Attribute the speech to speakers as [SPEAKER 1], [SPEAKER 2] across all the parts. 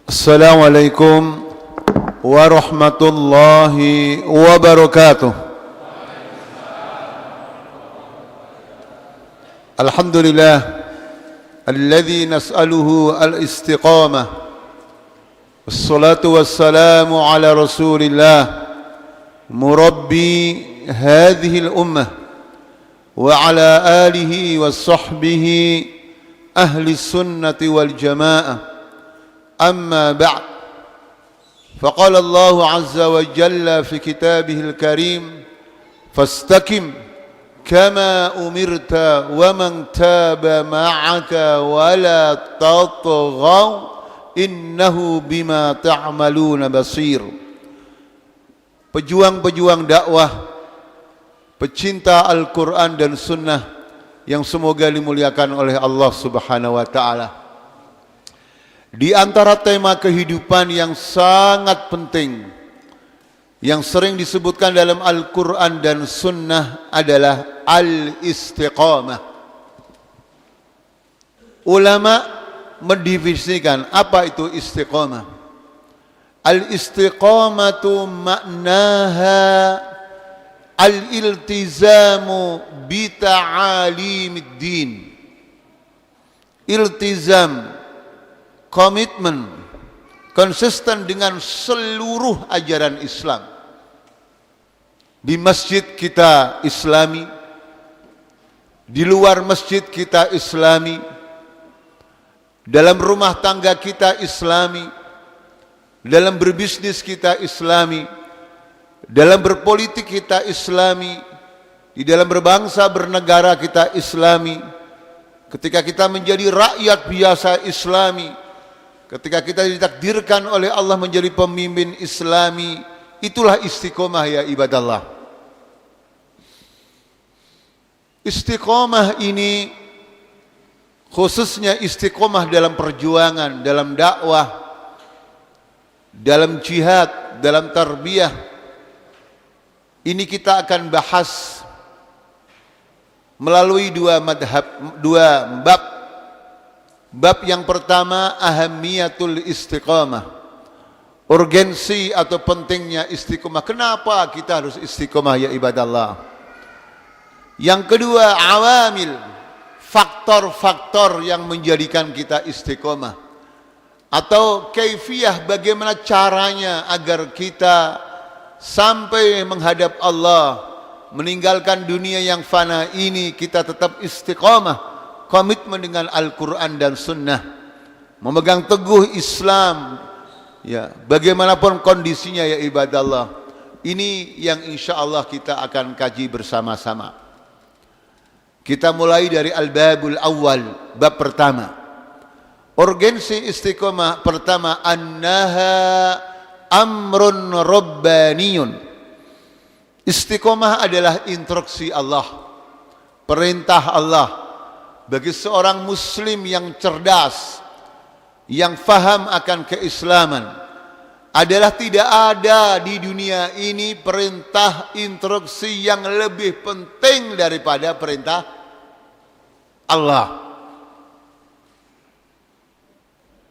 [SPEAKER 1] Assalamualaikum warahmatullahi wabarakatuh. Alhamdulillah alladzi nas'aluhu al-istiqamah. Wassalatu wassalamu ala Rasulillah murabbi hadhihi al-ummah wa ala alihi wa sahbihi ahli sunnati wal jamaah. أما بعد فقال الله عز وجل في كتابه الكريم فاستقم كما أمرت ومن تاب معك ولا تطغوا إنه بما تعملون بصير. Pejuang-pejuang dakwah, pecinta Al-Quran dan Sunnah yang semoga dimuliakan oleh Allah Subhanahu wa Ta'ala. Di antara tema kehidupan yang sangat penting yang sering disebutkan dalam Al-Quran dan Sunnah adalah al-istiqamah. Ulama mendefinisikan apa itu istiqamah. Al-istiqamatu maknaha al-iltizamu bi ta'alimiddin. Iltizam, komitmen, konsisten dengan seluruh ajaran Islam. Di masjid kita Islami, di luar masjid kita Islami, dalam rumah tangga kita Islami, dalam berbisnis kita Islami, dalam berpolitik kita Islami, di dalam berbangsa bernegara kita Islami, ketika kita menjadi rakyat biasa Islami, ketika kita ditakdirkan oleh Allah menjadi pemimpin Islami, itulah istiqomah ya ibadallah. Istiqomah ini khususnya istiqomah dalam perjuangan, dalam dakwah, dalam jihad, dalam tarbiyah. Ini kita akan bahas melalui dua bab. Bab yang pertama, ahamiyatul istiqamah, urgensi atau pentingnya istiqamah. Kenapa kita harus istiqamah ya ibadallah? Yang kedua, awamil, faktor-faktor yang menjadikan kita istiqamah, atau kaifiyah, bagaimana caranya agar kita sampai menghadap Allah, meninggalkan dunia yang fana ini, kita tetap istiqamah, komitmen dengan Al-Quran dan Sunnah, memegang teguh Islam, ya, bagaimanapun kondisinya ya ibadallah. Ini yang insya Allah kita akan kaji bersama-sama. Kita mulai dari Al-Babul Awal, bab pertama. Urgensi istiqomah pertama, annaha amrun rabbaniyun. Istiqomah adalah instruksi Allah, perintah Allah. Bagi seorang muslim yang cerdas, yang faham akan keislaman, adalah tidak ada di dunia ini perintah instruksi yang lebih penting daripada perintah Allah.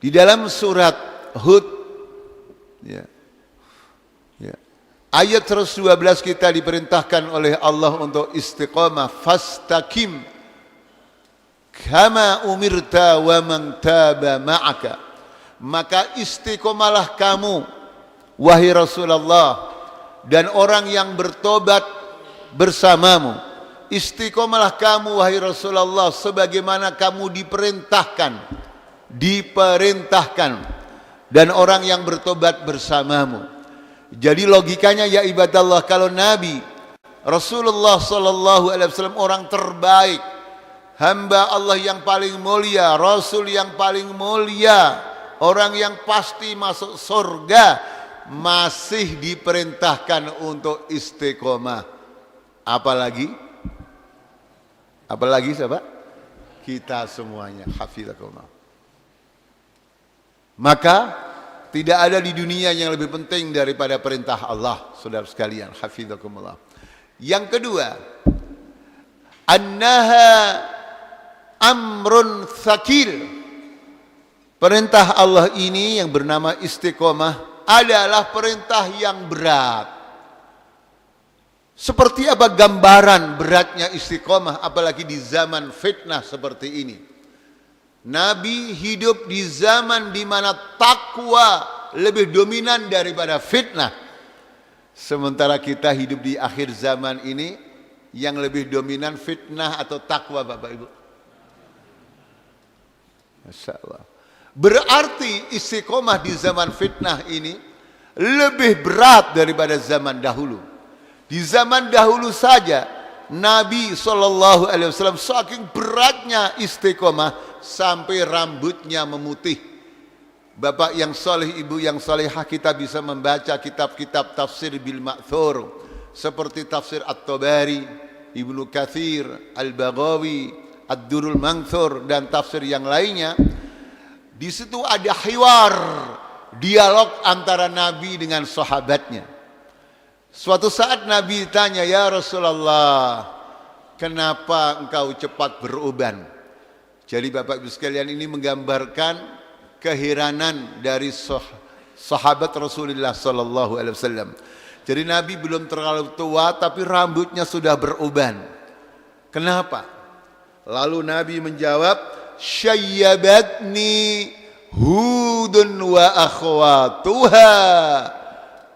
[SPEAKER 1] Di dalam surat Hud, ayat 112 kita diperintahkan oleh Allah untuk istiqamah, fastaqim kama umirta wa man taba ma'aka. Maka istiqomalah kamu wahai Rasulullah dan orang yang bertobat bersamamu. Istiqomalah kamu wahai Rasulullah sebagaimana kamu diperintahkan dan orang yang bertobat bersamamu. Jadi logikanya ya ibadallah, kalau Nabi Rasulullah sallallahu alaihi wasallam orang terbaik, hamba Allah yang paling mulia, Rasul yang paling mulia, orang yang pasti masuk surga, masih diperintahkan untuk istiqomah. Apalagi siapa? Kita semuanya. Hafizakumullah. Maka tidak ada di dunia yang lebih penting daripada perintah Allah, saudara sekalian. Hafizakumullah. Yang kedua, annaha amrun tsaqil, Perintah Allah ini yang bernama istiqomah adalah perintah yang berat. Seperti apa gambaran beratnya istiqomah apalagi di zaman fitnah seperti ini. Nabi hidup di zaman di mana takwa lebih dominan daripada fitnah. Sementara kita hidup di akhir zaman ini yang lebih dominan fitnah atau takwa, Bapak Ibu. Masya Allah. Berarti istiqomah di zaman fitnah ini lebih berat daripada zaman dahulu. Di zaman dahulu saja Nabi SAW saking beratnya istiqomah sampai rambutnya memutih. Bapak yang soleh, ibu yang solehah, kita bisa membaca kitab-kitab tafsir bil ma'thur seperti tafsir At-Tabari, Ibnu Katsir, Al-Baghawi, Ad-Durrul Manthur dan tafsir yang lainnya. Di situ ada hiwar, dialog antara Nabi dengan sahabatnya. Suatu saat Nabi tanya, "Ya Rasulullah, kenapa engkau cepat beruban?" Jadi Bapak Ibu sekalian, ini menggambarkan keheranan dari sahabat Rasulullah sallallahu alaihi wasallam. Jadi Nabi belum terlalu tua tapi rambutnya sudah beruban. Kenapa? Lalu Nabi menjawab, "Syayyabatni Hudun wa akhwatuha."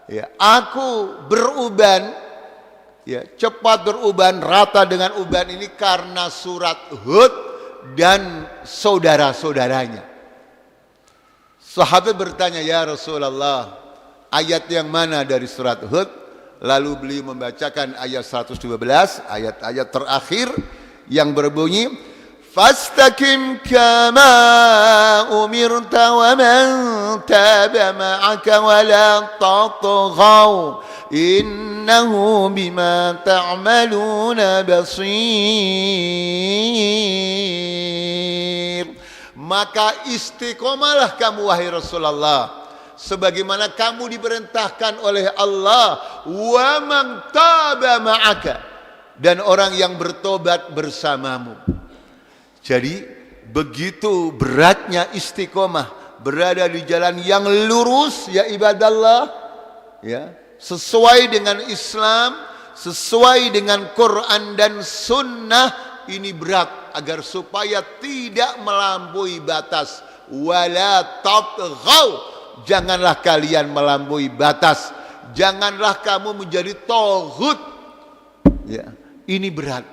[SPEAKER 1] Ya, aku beruban, ya, cepat beruban, rata dengan uban ini karena surat Hud dan saudara-saudaranya. Sahabat bertanya, "Ya Rasulullah, ayat yang mana dari surat Hud?" Lalu beliau membacakan ayat 112, ayat-ayat terakhir yang berbunyi, "Fastaqim kama umirta wa man taba ma'aka wa la tatghaw innahu bima ta'maluna basir." Maka istiqomalah kamu wahai Rasulullah sebagaimana kamu diperintahkan oleh Allah, wa man taba ma'aka, dan orang yang bertobat bersamamu. Jadi begitu beratnya istiqomah, berada di jalan yang lurus ya ibadallah, ya, sesuai dengan Islam, sesuai dengan Quran dan Sunnah. Ini berat agar supaya tidak melampaui batas. Wala tatghaw, janganlah kalian melampaui batas, janganlah kamu menjadi taghut. Ya, ini berat.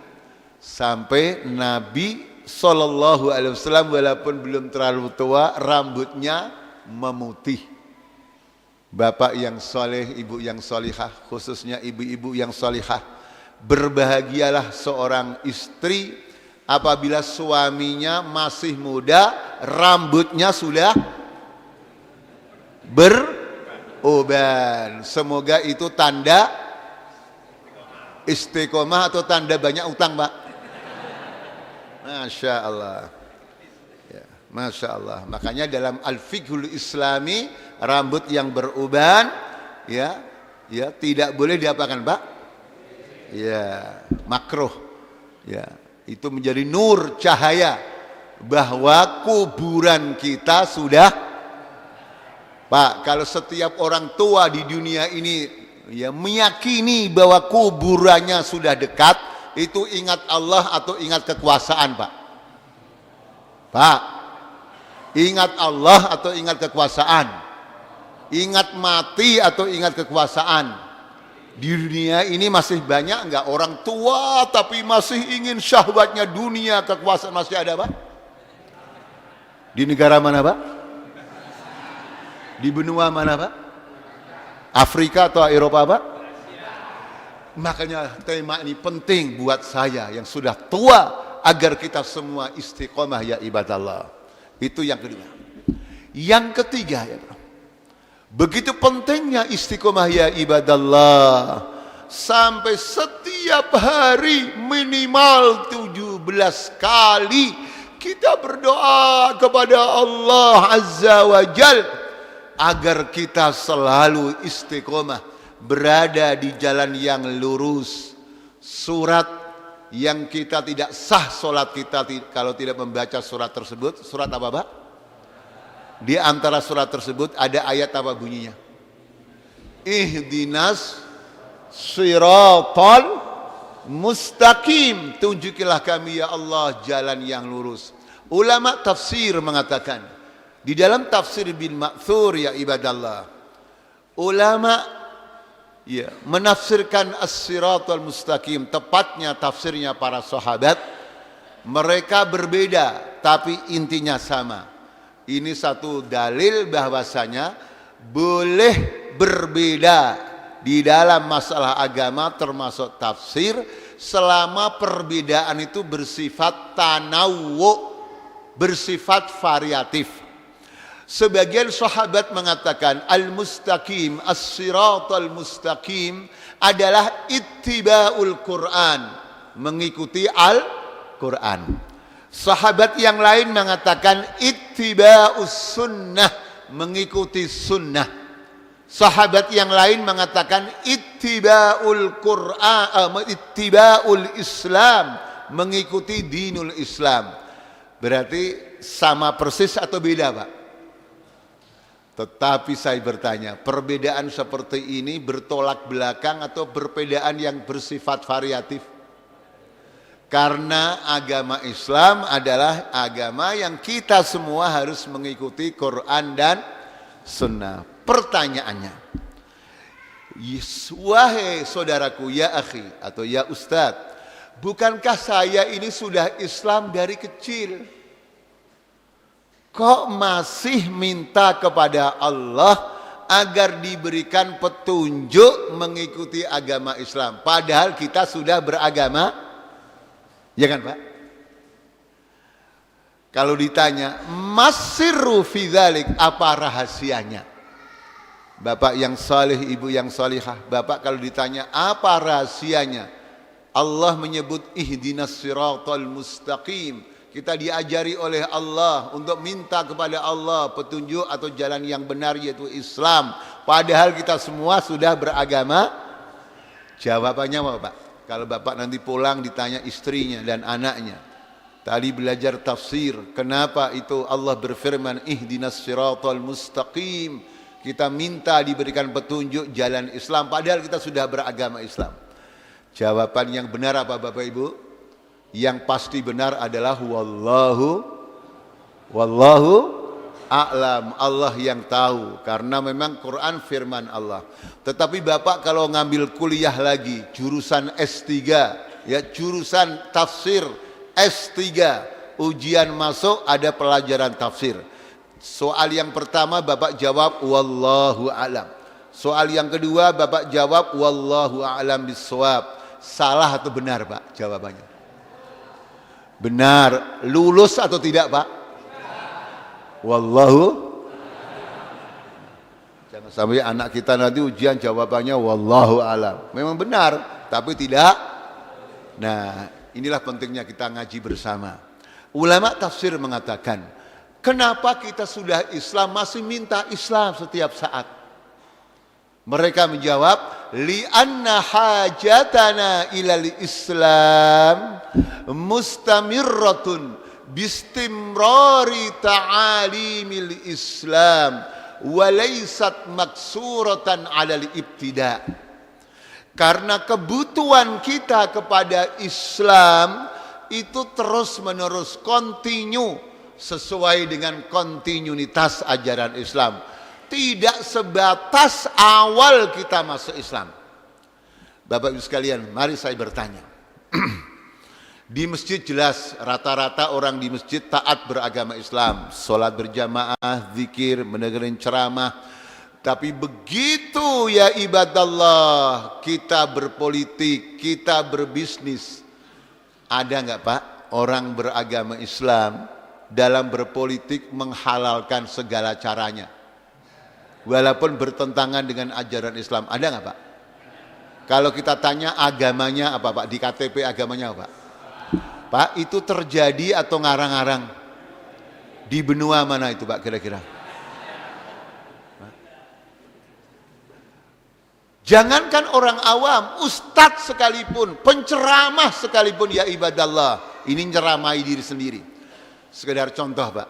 [SPEAKER 1] Sampai Nabi Sallallahu Alaihi Wasallam walaupun belum terlalu tua, rambutnya memutih. Bapak yang soleh, ibu yang solihah, khususnya ibu-ibu yang solihah, berbahagialah seorang istri apabila suaminya masih muda, rambutnya sudah beruban. Semoga itu tanda istiqomah atau tanda banyak utang, Pak. Masya Allah, ya, Masya Allah. Makanya dalam Al-Fiqhul Islami, rambut yang beruban, ya, ya, tidak boleh diapakan, Pak? Ya, makruh. Ya, itu menjadi nur cahaya bahwa kuburan kita sudah, Pak. Kalau setiap orang tua di dunia ini ya meyakini bahwa kuburannya sudah dekat, itu ingat Allah atau ingat kekuasaan, Pak? Pak, ingat Allah atau ingat kekuasaan? Ingat mati atau ingat kekuasaan? Di dunia ini masih banyak enggak orang tua tapi masih ingin syahwatnya dunia, kekuasaan masih ada, Pak? Di negara mana, Pak? Di benua mana, Pak? Afrika atau Eropa, Pak? Makanya tema ini penting buat saya yang sudah tua agar kita semua istiqomah ya ibadallah. Itu yang kedua. Yang ketiga ya, Bro. Begitu pentingnya istiqomah ya ibadallah, sampai setiap hari minimal 17 kali kita berdoa kepada Allah Azza wa Jal agar kita selalu istiqomah, berada di jalan yang lurus. Surat yang kita tidak sah solat kita kalau tidak membaca surat tersebut. Surat apa, Pak? Di antara surat tersebut ada ayat apa bunyinya? Ihdinas siratal mustaqim. Tunjukilah kami ya Allah jalan yang lurus. Ulama tafsir mengatakan, di dalam tafsir bin Ma'thur ya ibadallah, ulama ya menafsirkan as-siratal mustaqim, tepatnya tafsirnya para sahabat, mereka berbeda tapi intinya sama. Ini satu dalil bahwasanya boleh berbeda di dalam masalah agama termasuk tafsir selama perbedaan itu bersifat tanawwu, bersifat variatif. Sebagian sahabat mengatakan al-mustaqim, as-siratal mustaqim adalah ittiba'ul Quran, mengikuti Al-Quran. Sahabat yang lain mengatakan ittiba'us sunnah, mengikuti sunnah. Sahabat yang lain mengatakan ittiba'ul Quran, ittiba'ul Islam, mengikuti dinul Islam. Berarti sama persis atau beda, Pak? Tetapi saya bertanya, perbedaan seperti ini bertolak belakang atau perbedaan yang bersifat variatif? Karena agama Islam adalah agama yang kita semua harus mengikuti Quran dan Sunnah. Pertanyaannya, wahai saudaraku, ya akhi atau ya ustadz, bukankah saya ini sudah Islam dari kecil? Kok masih minta kepada Allah agar diberikan petunjuk mengikuti agama Islam? Padahal kita sudah beragama, ya kan Pak? Kalau ditanya, masirru fi dzalik, apa rahasianya? Bapak yang saleh, ibu yang salihah, Bapak kalau ditanya apa rahasianya? Allah menyebut ihdinas siratal mustaqim. Kita diajari oleh Allah untuk minta kepada Allah petunjuk atau jalan yang benar, yaitu Islam. Padahal kita semua sudah beragama. Jawabannya apa Pak? Kalau Bapak nanti pulang ditanya istrinya dan anaknya, tadi belajar tafsir, kenapa itu Allah berfirman ihdinas siratal mustaqim? Kita minta diberikan petunjuk jalan Islam, padahal kita sudah beragama Islam. Jawaban yang benar apa Bapak Ibu? Yang pasti benar adalah wallahu a'lam, Allah yang tahu, karena memang Quran firman Allah. Tetapi Bapak kalau ngambil kuliah lagi jurusan S3, ya jurusan tafsir S3, ujian masuk ada pelajaran tafsir. Soal yang pertama Bapak jawab wallahu a'lam. Soal yang kedua Bapak jawab wallahu a'lam bissawab. Salah atau benar Pak jawabannya? Benar. Lulus atau tidak Pak? Wallahu. Jangan sampai anak kita nanti ujian jawabannya wallahu a'lam. Memang benar, tapi tidak. Nah, inilah pentingnya kita ngaji bersama. Ulama tafsir mengatakan, kenapa kita sudah Islam masih minta Islam setiap saat? Mereka menjawab, li'anna hajatana ilal Islam mustamirratun bistimrari ta'alimil Islam walaysat maksuratan alal ibtida. Karena kebutuhan kita kepada Islam itu terus menerus kontinu sesuai dengan kontinuitas ajaran Islam, tidak sebatas awal kita masuk Islam. Bapak Ibu sekalian, mari saya bertanya. Di masjid jelas rata-rata orang di masjid taat beragama Islam, sholat berjamaah, zikir, mendengarin ceramah. Tapi begitu ya ibadallah kita berpolitik, kita berbisnis, ada nggak Pak orang beragama Islam dalam berpolitik menghalalkan segala caranya walaupun bertentangan dengan ajaran Islam? Ada nggak Pak? Kalau kita tanya agamanya apa Pak, di KTP agamanya apa Pak? Pak, itu terjadi atau ngarang-ngarang? Di benua mana itu Pak kira-kira? Jangankan orang awam, ustadz sekalipun, penceramah sekalipun ya ibadallah, ini nyeramai diri sendiri. Sekedar contoh Pak,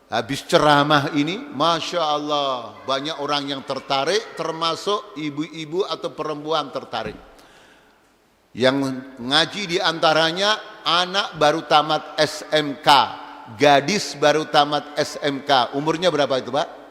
[SPEAKER 1] Habis ceramah ini, Masya Allah, banyak orang yang tertarik, termasuk ibu-ibu atau perempuan tertarik. Yang ngaji diantaranya anak baru tamat SMK, gadis baru tamat SMK. Umurnya berapa itu Pak?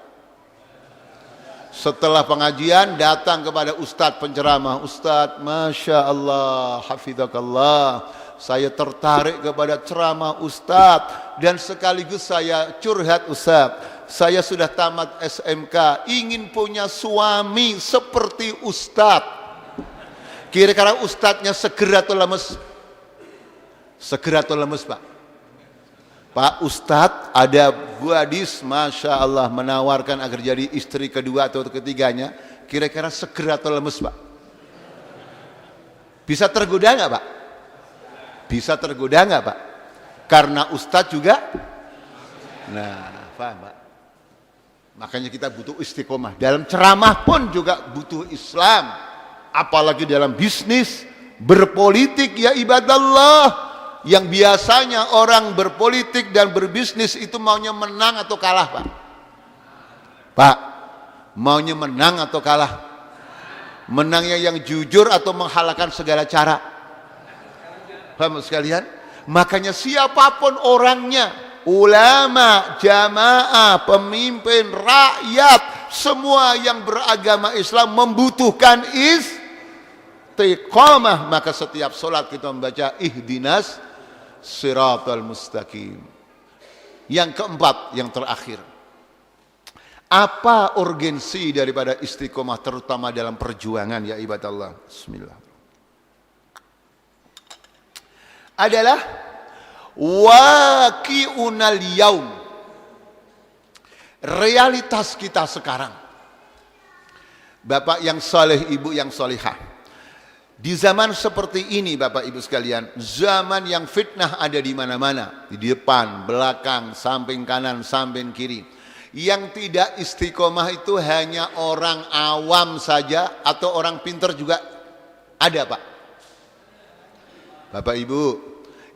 [SPEAKER 1] Setelah pengajian datang kepada Ustadz penceramah. Ustadz, Masya Allah, Hafidhakallah, saya tertarik kepada ceramah Ustadz dan sekaligus saya curhat Ustadz. Saya sudah tamat SMK, ingin punya suami seperti Ustadz. Kira-kira Ustadznya seger atau lemes? Seger atau lemes Pak? Pak Ustadz ada gadis Masya Allah menawarkan agar jadi istri kedua atau ketiganya. Kira-kira seger atau lemes Pak? Bisa tergoda nggak Pak? Bisa tergoda nggak Pak? Karena Ustadz juga. Nah, paham Pak? Makanya kita butuh istiqomah. Dalam ceramah pun juga butuh Islam. Apalagi dalam bisnis, berpolitik ya ibadallah. Yang biasanya orang berpolitik dan berbisnis itu maunya menang atau kalah Pak? Pak, maunya menang atau kalah? Menangnya yang jujur atau menghalalkan segala cara? Paham sekalian? Makanya siapapun orangnya, ulama, jamaah, pemimpin, rakyat, semua yang beragama Islam membutuhkan istiqamah. Maka setiap sholat kita membaca ihdinas siratal mustaqim. Yang keempat, yang terakhir, apa urgensi daripada istiqamah terutama dalam perjuangan ya ibadallah? Bismillah. Adalah waqi'unal yaum, realitas kita sekarang. Bapak yang soleh, ibu yang solihah, di zaman seperti ini Bapak Ibu sekalian, zaman yang fitnah ada di mana-mana, di depan, belakang, samping kanan, samping kiri. Yang tidak istiqomah itu hanya orang awam saja atau orang pintar juga ada Pak? Bapak Ibu,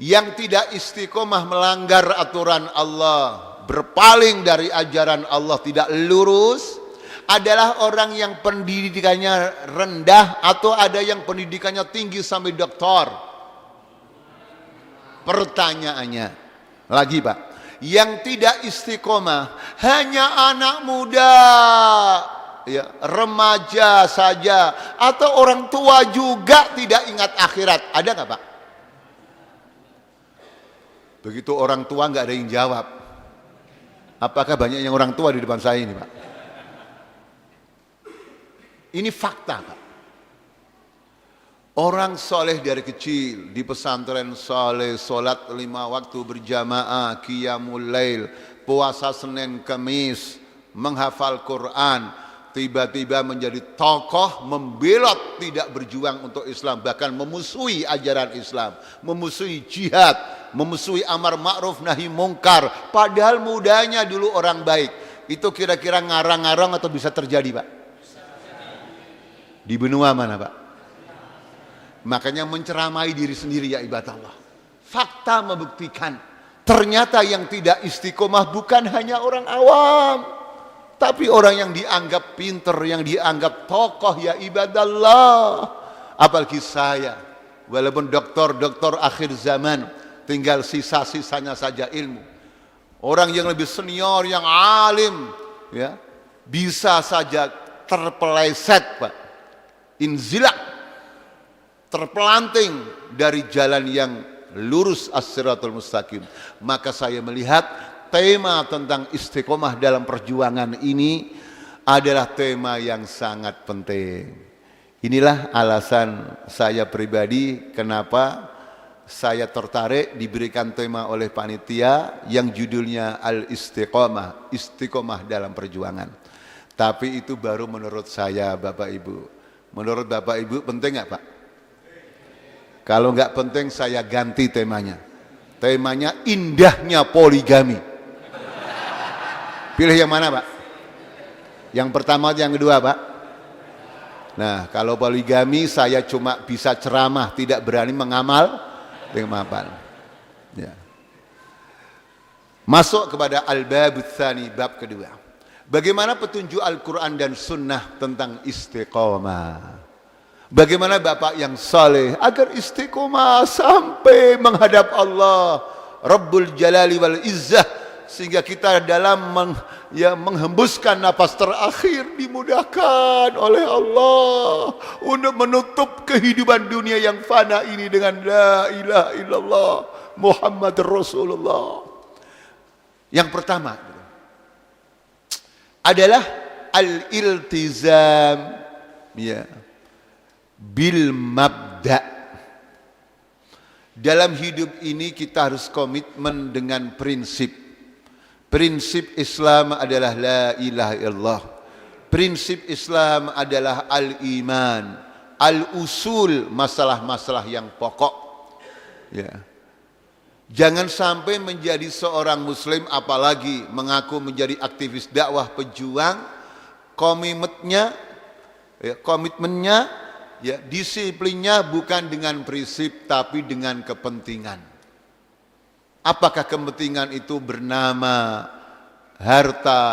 [SPEAKER 1] yang tidak istiqomah melanggar aturan Allah, berpaling dari ajaran Allah, tidak lurus, adalah orang yang pendidikannya rendah atau ada yang pendidikannya tinggi sampai doktor. Pertanyaannya lagi Pak, yang tidak istiqomah hanya anak muda, ya, remaja saja, atau orang tua juga tidak ingat akhirat, ada nggak Pak? Begitu orang tua nggak ada yang jawab. Apakah banyak yang orang tua di depan saya ini Pak? Ini fakta Pak. Orang soleh dari kecil di pesantren soleh, sholat 5 waktu berjamaah, qiyamul lail, puasa Senin Kamis, menghafal Quran, tiba-tiba menjadi tokoh membelot, tidak berjuang untuk Islam, bahkan memusuhi ajaran Islam, memusuhi jihad, memusuhi amar ma'ruf nahi mungkar, padahal mudanya dulu orang baik. Itu kira-kira ngarang-ngarang atau bisa terjadi Pak? Di benua mana Pak? Makanya menceramai diri sendiri ya ibadallah. Fakta membuktikan ternyata yang tidak istiqomah bukan hanya orang awam, tapi orang yang dianggap pinter, yang dianggap tokoh ya ibadallah. Apalagi saya, walaupun doktor akhir zaman, tinggal sisa-sisanya saja ilmu. Orang yang lebih senior, yang alim, ya, bisa saja terpeleset Pak, inzilak, terpelanting dari jalan yang lurus as-siratul mustaqim. Maka saya melihat tema tentang istiqomah dalam perjuangan ini adalah tema yang sangat penting. Inilah alasan saya pribadi kenapa saya tertarik diberikan tema oleh panitia yang judulnya Al-Istiqomah, istiqomah dalam perjuangan. Tapi itu baru menurut saya Bapak Ibu. Menurut Bapak Ibu penting nggak Pak? Kalau nggak penting saya ganti temanya. Temanya indahnya poligami. Pilih yang mana Pak? Yang pertama atau yang kedua Pak? Nah, kalau poligami saya cuma bisa ceramah, tidak berani mengamal. Ya. Masuk kepada al-babut tsani, bab kedua. Bagaimana petunjuk Al-Quran dan Sunnah tentang istiqomah? Bagaimana Bapak yang saleh agar istiqomah sampai menghadap Allah Rabbul Jalali wal Izzah, sehingga kita dalam menghembuskan napas terakhir dimudahkan oleh Allah untuk menutup kehidupan dunia yang fana ini dengan la ilaha illallah Muhammad Rasulullah. Yang pertama adalah al-iltizam bil mabda. Dalam hidup ini kita harus komitmen dengan prinsip. Prinsip Islam adalah la ilaha illallah. Prinsip Islam adalah al-iman, al-usul, masalah-masalah yang pokok. Ya. Jangan sampai menjadi seorang muslim, apalagi mengaku menjadi aktivis dakwah pejuang, komitmennya, disiplinnya bukan dengan prinsip tapi dengan kepentingan. Apakah kepentingan itu bernama harta,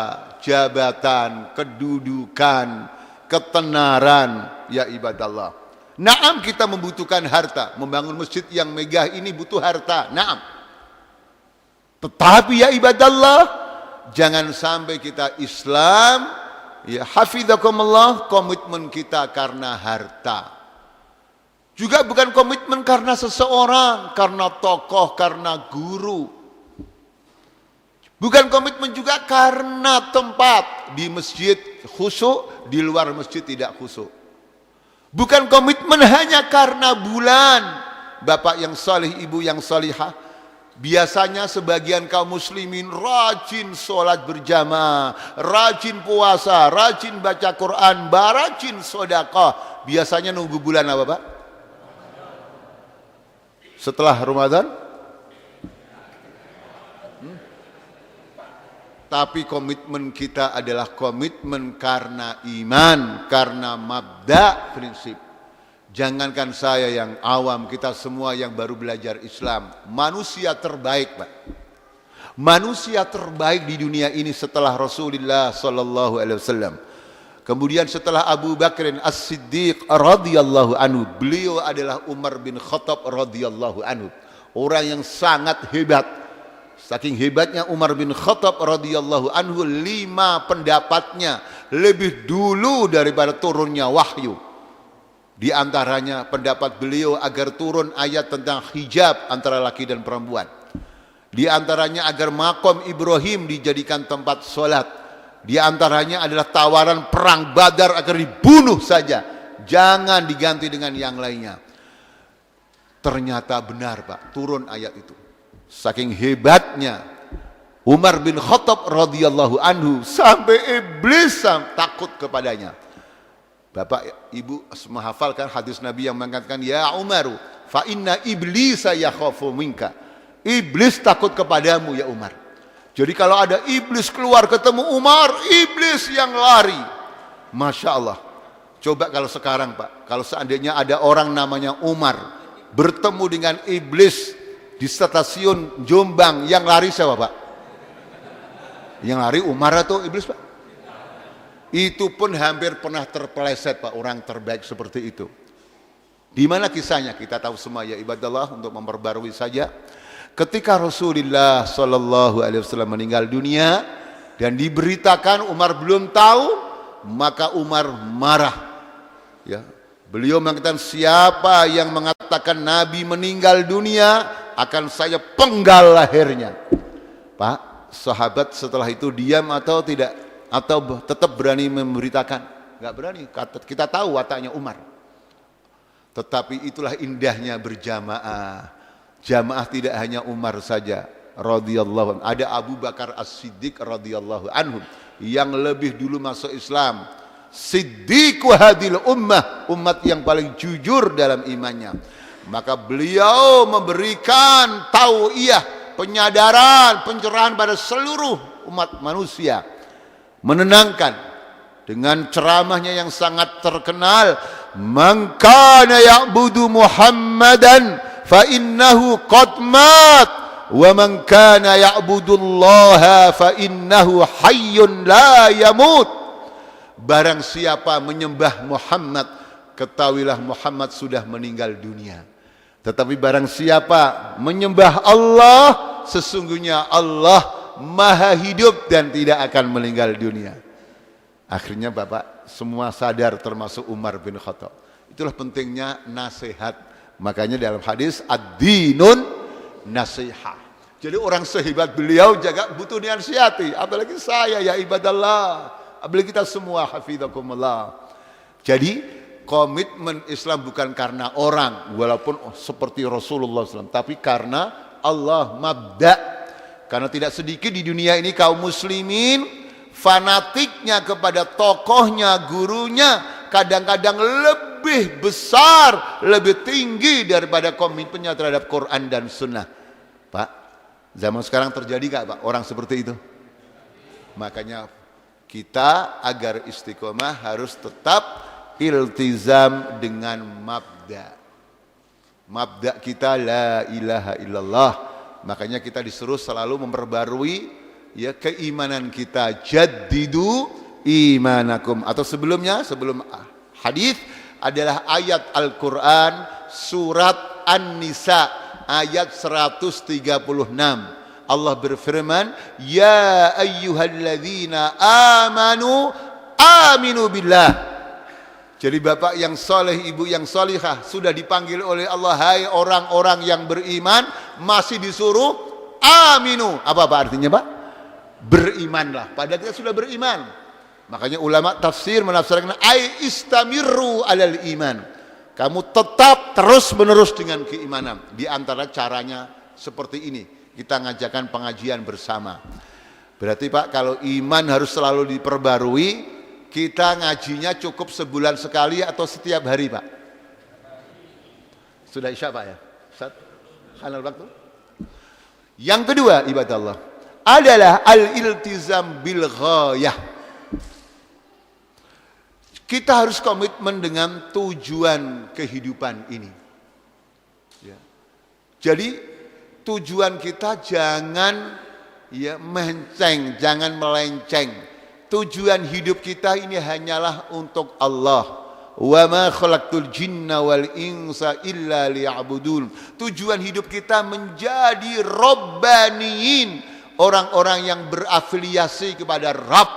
[SPEAKER 1] jabatan, kedudukan, ketenaran, ya ibadallah. Naam, kita membutuhkan harta. Membangun masjid yang megah ini butuh harta. Naam. Tetapi ya ibadallah, jangan sampai kita Islam, ya hafizakumullah, komitmen kita karena harta. Juga bukan komitmen karena seseorang, karena tokoh, karena guru. Bukan komitmen juga karena tempat. Di masjid khusyuk, di luar masjid tidak khusyuk. Bukan komitmen hanya karena bulan. Bapak yang salih, ibu yang salihah, biasanya sebagian kaum muslimin rajin sholat berjamaah, rajin puasa, rajin baca Quran, rajin sedekah. Biasanya nunggu bulan apa Pak? Setelah Ramadan? Tapi komitmen kita adalah komitmen karena iman, karena mabda, prinsip. Jangankan saya yang awam, kita semua yang baru belajar Islam, manusia terbaik Pak. Manusia terbaik di dunia ini setelah Rasulullah sallallahu alaihi wasallam. Kemudian setelah Abu Bakr As-Siddiq radhiyallahu anhu, beliau adalah Umar bin Khattab radhiyallahu anhu. Orang yang sangat hebat. Saking hebatnya Umar bin Khattab radhiyallahu anhu, 5 pendapatnya lebih dulu daripada turunnya wahyu. Di antaranya pendapat beliau agar turun ayat tentang hijab antara laki dan perempuan. Di antaranya agar makom Ibrahim dijadikan tempat sholat. Di antaranya adalah tawaran perang Badar agar dibunuh saja, jangan diganti dengan yang lainnya. Ternyata benar Pak, turun ayat itu. Saking hebatnya Umar bin Khattab radhiyallahu anhu, sampai iblis takut kepadanya. Bapak Ibu menghafalkan hadis Nabi yang mengatakan, ya Umar, fa inna iblisa yakhafu minka. Iblis takut kepadamu ya Umar. Jadi kalau ada iblis keluar ketemu Umar, iblis yang lari. Masya Allah. Coba kalau sekarang Pak, kalau seandainya ada orang namanya Umar bertemu dengan iblis di stasiun Jombang, yang lari siapa Pak? Yang lari Umar atau iblis Pak? Itu pun hampir pernah terpeleset Pak, orang terbaik seperti itu. Di mana kisahnya? Kita tahu semua ya ibadallah, untuk memperbarui saja. Ketika Rasulullah sallallahu alaihi wasallam meninggal dunia dan diberitakan Umar belum tahu, maka Umar marah. Ya. Beliau mengatakan, siapa yang mengatakan Nabi meninggal dunia, akan saya penggal lehernya. Pak, sahabat setelah itu diam atau tidak? Atau tetap berani memberitakan? Enggak berani. Kita tahu wataknya Umar. Tetapi itulah indahnya berjamaah. Jamaah tidak hanya Umar saja radhiyallahu anhu. Ada Abu Bakar As-Siddiq radhiyallahu anhu yang lebih dulu masuk Islam. Siddiqu hadil ummah, umat yang paling jujur dalam imannya. Maka beliau memberikan tauiyah, penyadaran, pencerahan pada seluruh umat manusia. Menenangkan dengan ceramahnya yang sangat terkenal, man kana ya'budu Muhammadan fa innahu qad mat wa man kana ya'budullaha fa innahu hayyun la yamut. Barang siapa menyembah Muhammad, ketahuilah Muhammad sudah meninggal dunia. Tetapi barang siapa menyembah Allah, sesungguhnya Allah maha hidup dan tidak akan meninggal dunia. Akhirnya Bapak semua sadar, termasuk Umar bin Khattab. Itulah pentingnya nasihat. Makanya dalam hadis ad-dinun nasihah. Jadi orang sehebat beliau jaga butuh dinasihati. Apalagi saya ya ibadallah. Apalagi kita semua hafizakumullah. Jadi komitmen Islam bukan karena orang, walaupun seperti Rasulullah SAW, tapi karena Allah, mabda. Karena tidak sedikit di dunia ini kaum muslimin fanatiknya kepada tokohnya, gurunya, kadang-kadang lebih besar, lebih tinggi daripada komitmennya terhadap Quran dan Sunnah. Pak, zaman sekarang terjadi gak Pak orang seperti itu? Makanya kita agar istiqomah harus tetap iltizam dengan mabda. Mabda kita la ilaha illallah. Makanya kita disuruh selalu memperbarui ya keimanan kita. Jaddidu imanakum. Atau sebelumnya, sebelum hadis adalah ayat Al-Quran surat An-Nisa ayat 136. Allah berfirman, ya ayyuhalladzina amanu aminu billah. Jadi bapak yang soleh, ibu yang solihah sudah dipanggil oleh Allah, hai orang-orang yang beriman, masih disuruh aminu. Apa artinya Pak? Berimanlah. Padahal kita sudah beriman. Makanya ulama tafsir menafsirkan ai istamirru alal iman. Kamu tetap terus menerus dengan keimanan. Di antara caranya seperti ini. Kita ngajakan pengajian bersama. Berarti Pak kalau iman harus selalu diperbarui, kita ngajinya cukup sebulan sekali atau setiap hari Pak? Sudah isya Pak ya? Ustaz? Khanal waktu? Yang kedua ibadah Allah adalah al-iltizam bil ghayah. Kita harus komitmen dengan tujuan kehidupan ini. Ya. Jadi tujuan kita jangan ya menceng, jangan melenceng. Tujuan hidup kita ini hanyalah untuk Allah. Wa ma khalaqtul jinna wal insa illa liya'budun. Tujuan hidup kita menjadi rabbaniyin, orang-orang yang berafiliasi kepada Rabb.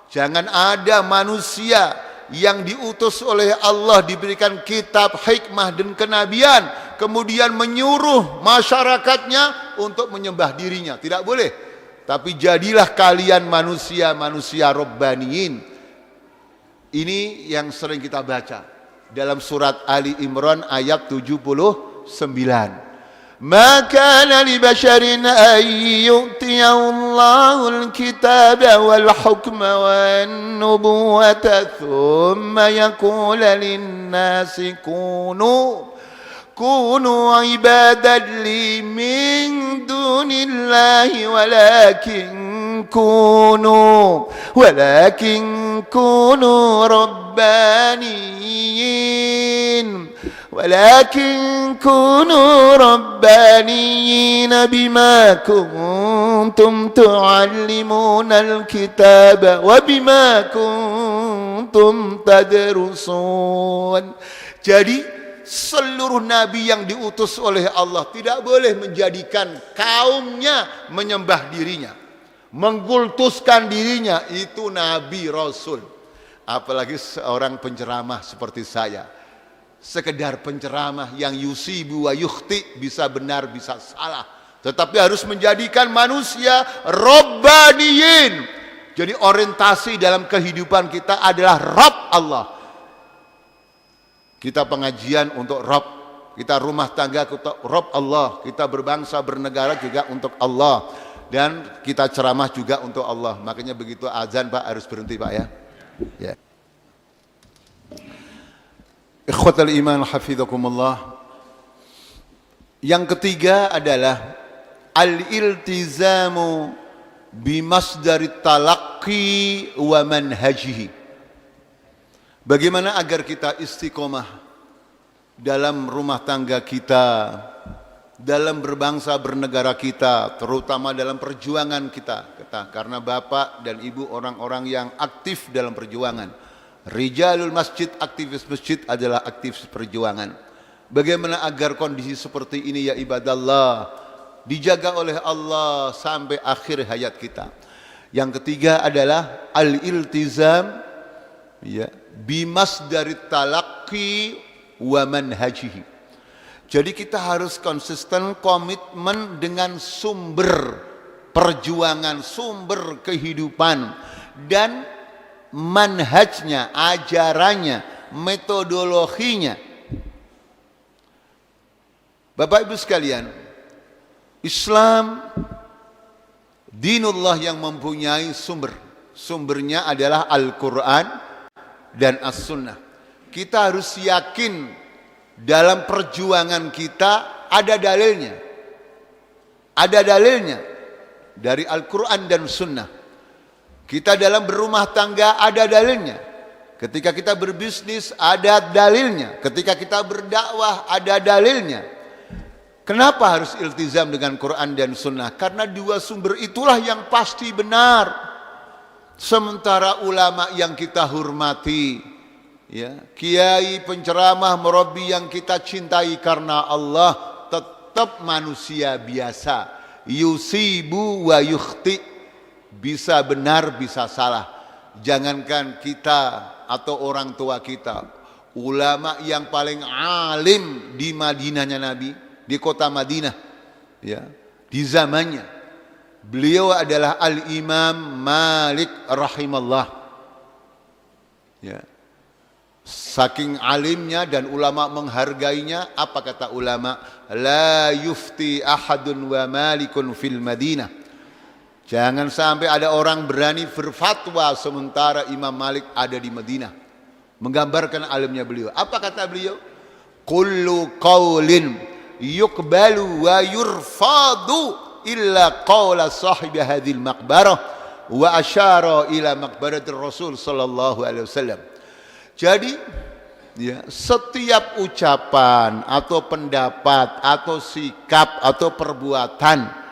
[SPEAKER 1] Jangan ada manusia yang diutus oleh Allah, diberikan kitab, hikmah dan kenabian, kemudian menyuruh masyarakatnya untuk menyembah dirinya. Tidak boleh. Tapi jadilah kalian manusia-manusia rabbaniyin. Ini yang sering kita baca dalam surat Ali Imran ayat 79. Ma kana li basharin an yu'tiyahu Allahul kitaba wal hukma wan nubuwata thumma yaqula lin-nasi كونوا عبادا لي من دون الله ولكن كونوا ربانيين بما كنتم تعلمون الكتاب وبما كنتم تدرسون. Jadi seluruh nabi yang diutus oleh Allah tidak boleh menjadikan kaumnya menyembah dirinya, mengkultuskan dirinya. Itu nabi rasul. Apalagi seorang penceramah seperti saya, sekedar penceramah yang yusibu wa yukhti, bisa benar bisa salah, tetapi harus menjadikan manusia rabbaniyin. Jadi orientasi dalam kehidupan kita adalah Rabb Allah. Kita pengajian untuk Rabb, kita rumah tangga untuk Rabb Allah, kita berbangsa bernegara juga untuk Allah, dan kita ceramah juga untuk Allah. Makanya begitu azan Pak harus berhenti Pak ya. Ya. Ikhwatal iman hafizakumullah. Yang ketiga adalah al-iltizamu bimasdarit talaqqi wa manhajihi. Bagaimana agar kita istiqomah dalam rumah tangga kita, dalam berbangsa bernegara kita, terutama dalam perjuangan kita. Karena Bapak dan Ibu orang-orang yang aktif dalam perjuangan. Rijalul masjid, aktivis masjid adalah aktivis perjuangan. Bagaimana agar kondisi seperti ini ya ibadallah dijaga oleh Allah sampai akhir hayat kita. Yang ketiga adalah al-iltizam ya bimasdarit talaqqi wa manhajihi. Jadi kita harus konsisten, komitmen dengan sumber perjuangan, sumber kehidupan dan manhajnya, ajarannya, metodologinya. Bapak Ibu sekalian, Islam dinullah yang mempunyai sumber. Sumbernya adalah Al-Quran dan As-Sunnah. Kita harus yakin dalam perjuangan kita ada dalilnya. Ada dalilnya dari Al-Quran dan Sunnah. Kita dalam berumah tangga ada dalilnya. Ketika kita berbisnis ada dalilnya. Ketika kita berdakwah ada dalilnya. Kenapa harus iltizam dengan Quran dan Sunnah? Karena dua sumber itulah yang pasti benar. Sementara ulama yang kita hormati, ya, kiai, penceramah, murabbi yang kita cintai karena Allah, tetap manusia biasa. Yusibu wa yukhti, bisa benar bisa salah. Jangankan kita atau orang tua kita, ulama yang paling alim di Madinahnya Nabi, di kota Madinah, ya, di zamannya, beliau adalah Al-Imam Malik rahimallah. Ya. Saking alimnya dan ulama menghargainya, apa kata ulama? La yufti ahadun wa malikun fil Madinah. Jangan sampai ada orang berani berfatwa sementara Imam Malik ada di Madinah. Menggambarkan alimnya beliau. Apa kata beliau? Kullu qaulin yuqbalu wa yurfadu illa qawla sahibi hadhil maqbarah wa asyara ila maqbaratir Rasul sallallahu alaihi wasallam. Jadi ya, setiap ucapan atau pendapat atau sikap atau perbuatan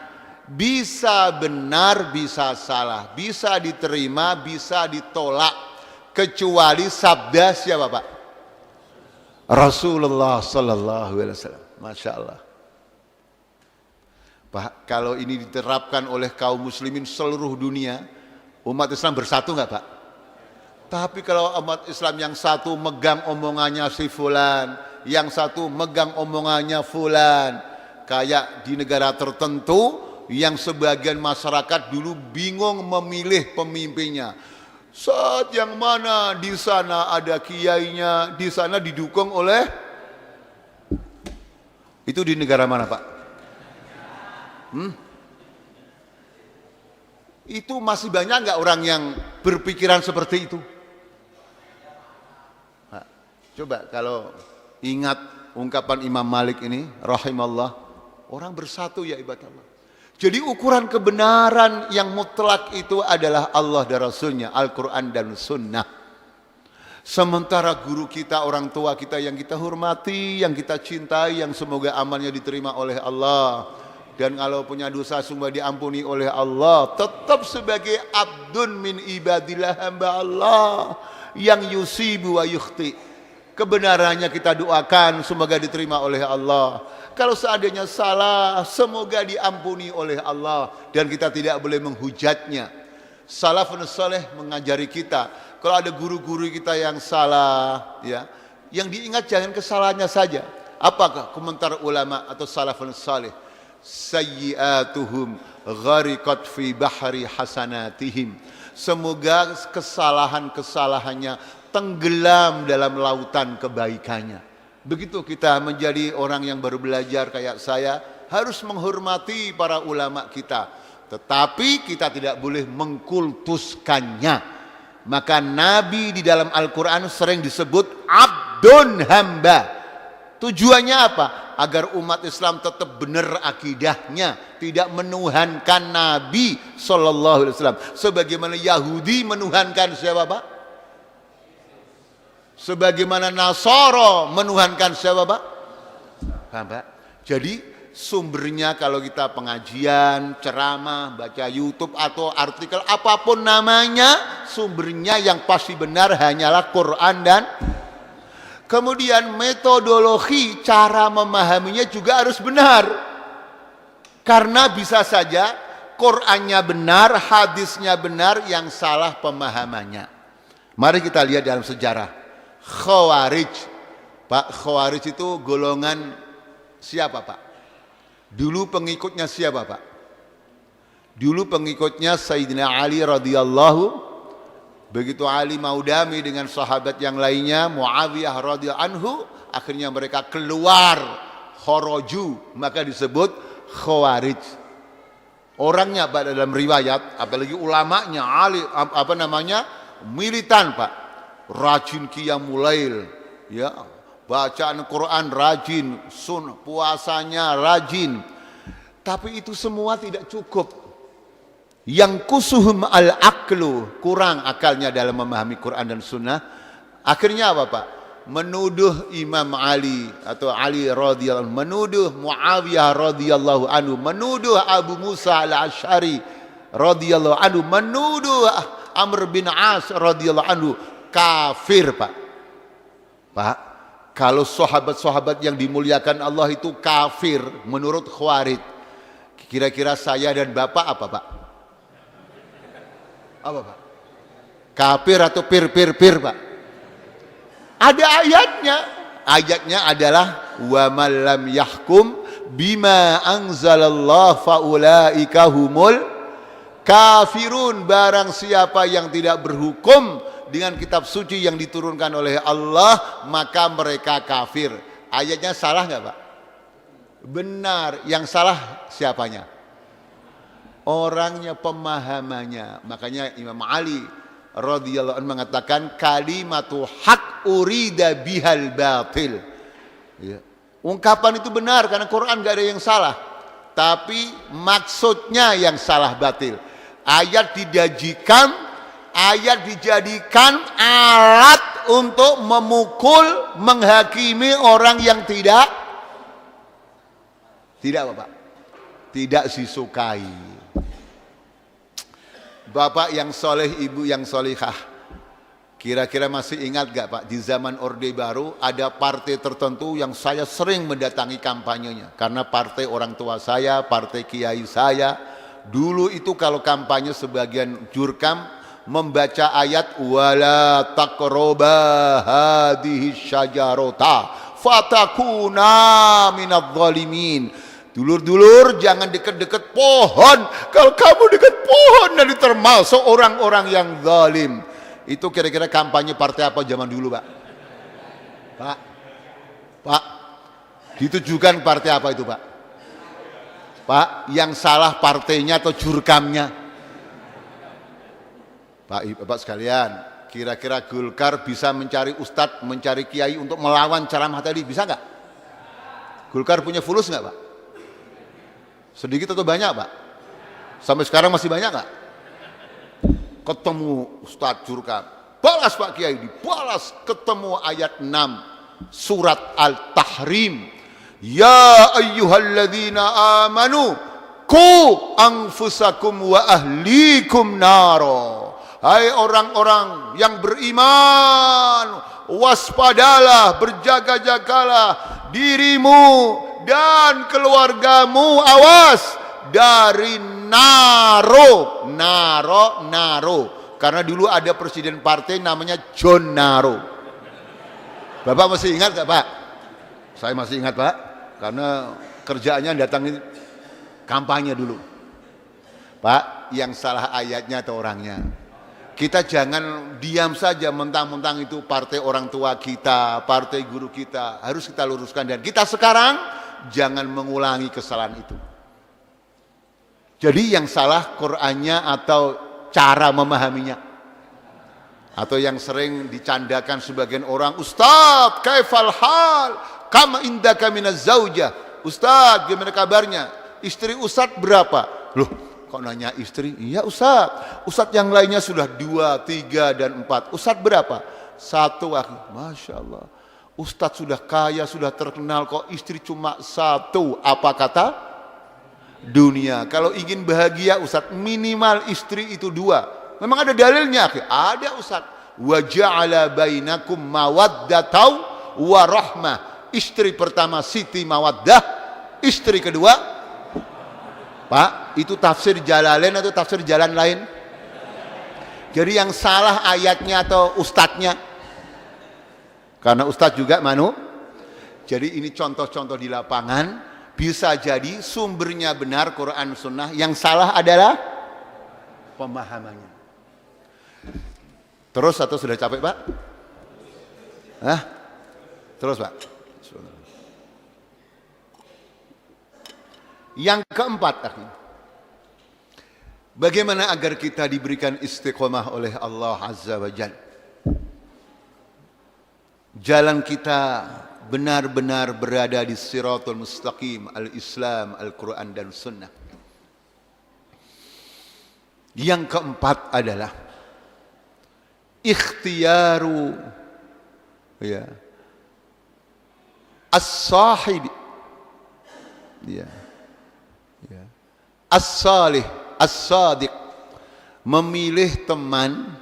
[SPEAKER 1] bisa benar bisa salah, bisa diterima bisa ditolak, kecuali sabda siapa Pak? Rasulullah sallallahu alaihi wasallam. Masya Allah. Pak, kalau ini diterapkan oleh kaum muslimin seluruh dunia, umat Islam bersatu nggak Pak? Tapi kalau umat Islam yang satu megang omongannya si fulan, yang satu megang omongannya fulan, kayak di negara tertentu yang sebagian masyarakat dulu bingung memilih pemimpinnya. Saat yang mana di sana ada kiainya, di sana didukung oleh, itu di negara mana Pak? Itu masih banyak nggak orang yang berpikiran seperti itu? Nah, coba kalau ingat ungkapan Imam Malik ini, rahimallah, orang bersatu ya ibadallah. Jadi ukuran kebenaran yang mutlak itu adalah Allah dan Rasulnya, Al-Quran dan Sunnah. Sementara guru kita, orang tua kita yang kita hormati, yang kita cintai, yang semoga amalnya diterima oleh Allah, dan kalau punya dosa semua diampuni oleh Allah, tetap sebagai abdun min ibadillah, hamba Allah yang yusibu wa yukhti. Kebenarannya kita doakan semoga diterima oleh Allah. Kalau seandainya salah, semoga diampuni oleh Allah, dan kita tidak boleh menghujatnya. Salafun saleh mengajari kita, kalau ada guru-guru kita yang salah, ya, yang diingat jangan kesalahannya saja. Apakah komentar ulama atau salafun saleh? Sayyi'atuhum ghariqat fi bahri hasanatihim. Semoga kesalahan-kesalahannya tenggelam dalam lautan kebaikannya. Begitu kita menjadi orang yang baru belajar kayak saya, harus menghormati para ulama kita, tetapi kita tidak boleh mengkultuskannya. Maka Nabi di dalam Al-Quran sering disebut abdun, hamba. Tujuannya apa? Agar umat Islam tetap benar akidahnya, tidak menuhankan Nabi sallallahu alaihi wasallam sebagaimana Yahudi menuhankan siapa Pak? Sebagaimana Nasara menuhankan siapa Pak? Paham Pak? Jadi sumbernya kalau kita pengajian, ceramah, baca YouTube atau artikel apapun namanya, sumbernya yang pasti benar hanyalah Quran. Dan kemudian metodologi cara memahaminya juga harus benar, karena bisa saja Qurannya benar, hadisnya benar, yang salah pemahamannya. Mari kita lihat dalam sejarah Khawarij. Pak, Khawarij itu golongan siapa Pak? Dulu pengikutnya siapa Pak? Dulu pengikutnya Sayyidina Ali radhiyallahu. Begitu Ali mau damai dengan sahabat yang lainnya, Muawiyah radhiyallahu anhu, akhirnya mereka keluar, kharaju, maka disebut Khawarij. Orangnya Pak dalam riwayat, apalagi ulamanya Ali, militan Pak, rajin qiyamul lail, ya. Bacaan Quran rajin, puasanya rajin. Tapi itu semua tidak cukup. Yang kusuhum al-aqlu, kurang akalnya dalam memahami Quran dan Sunnah. Akhirnya apa Pak? Menuduh Imam Ali atau Ali radhiyallahu anhu, menuduh Muawiyah radhiyallahu anhu, menuduh Abu Musa al-Asy'ari radhiyallahu anhu, menuduh Amr bin As radhiyallahu anhu kafir Pak. Pak, kalau sahabat-sahabat yang dimuliakan Allah itu kafir menurut Khawarij, kira-kira saya dan Bapak apa Pak? Apa Pak? Kafir atau pir Pak? Ada ayatnya. Ayatnya adalah wa man lam yahkum bima anzalallah faulaika humul kafirun. Barang siapa yang tidak berhukum dengan kitab suci yang diturunkan oleh Allah, maka mereka kafir. Ayatnya salah nggak Pak? Benar. Yang salah siapanya? Orangnya, pemahamannya. Makanya Imam Ali radhiyallahu anhu mengatakan kalimatu haq urida bihal batil. Ya. Ungkapan itu benar karena Quran nggak ada yang salah, tapi maksudnya yang salah batil. Ayat dijadikan alat untuk memukul, menghakimi orang yang tidak Bapak, tidak disukai. Bapak yang soleh, ibu yang solihah, kira-kira masih ingat gak Pak, di zaman Orde Baru ada partai tertentu yang saya sering mendatangi kampanyenya, karena partai orang tua saya, partai kiai saya. Dulu itu kalau kampanye sebagian jurkam membaca ayat wala taqraba hadhihi syajarata fatakuna minadh dhalimin. Dulur-dulur jangan dekat-dekat pohon. Kalau kamu dekat pohon nanti termasuk orang-orang yang zalim. Itu kira-kira kampanye partai apa zaman dulu Pak? Pak, ditujukan partai apa itu Pak? Pak, yang salah partainya atau jurkamnya? Bapak sekalian, kira-kira Golkar bisa mencari ustadz, mencari kiai untuk melawan ceramah tadi, bisa nggak? Golkar punya fulus nggak Pak? Sedikit atau banyak Pak? Sampai sekarang masih banyak nggak? Ketemu ustadz jurkam, balas Pak Kiai, dibalas. Ketemu ayat 6 surat Al-Tahrim, ya ayyuhalladzina amanu qu anfusakum wa ahlikum naro. Hai orang-orang yang beriman, waspadalah, berjaga-jagalah dirimu dan keluargamu, awas dari naro. Karena dulu ada presiden partai namanya John Naro. Bapak masih ingat gak Pak? Saya masih ingat Pak, karena kerjaannya datangin kampanye dulu. Pak, yang salah ayatnya atau orangnya? Kita jangan diam saja mentang-mentang itu partai orang tua kita, partai guru kita. Harus kita luruskan, dan kita sekarang jangan mengulangi kesalahan itu. Jadi yang salah Qur'annya atau cara memahaminya? Atau yang sering dicandakan sebagian orang, Ustaz, kaifal hal? Kama indaka minaz zaujah. Ustaz, gimana kabarnya? Istri Ustaz berapa? Loh, kok nanya istri? Iya Ustaz. Ustaz yang lainnya sudah 2, 3, dan 4. Ustaz berapa? 1 akhi. Masya Allah. Ustadz sudah kaya, sudah terkenal, kok istri cuma satu. Apa kata dunia? Kalau ingin bahagia Ustadz, minimal istri itu 2. Memang ada dalilnya? Ada Ustadz. Wa ja'ala bainakum mawaddatan wa rahmah. Istri pertama Siti Mawaddah, istri kedua, Pak, itu tafsir Jalalain atau tafsir jalan lain? Jadi yang salah ayatnya atau ustadznya? Karena ustadz juga Jadi ini contoh-contoh di lapangan. Bisa jadi sumbernya benar Quran Sunnah, yang salah adalah pemahamannya. Terus atau sudah capek Pak? Hah? Terus Pak. Yang keempat, bagaimana agar kita diberikan istiqomah oleh Allah Azza wa Jalla? Jalan kita benar-benar berada di siratul mustaqim, al-Islam, Al-Quran dan Sunnah. Yang keempat adalah ikhtiyaru as-sahib as-salih as-sadiq, memilih teman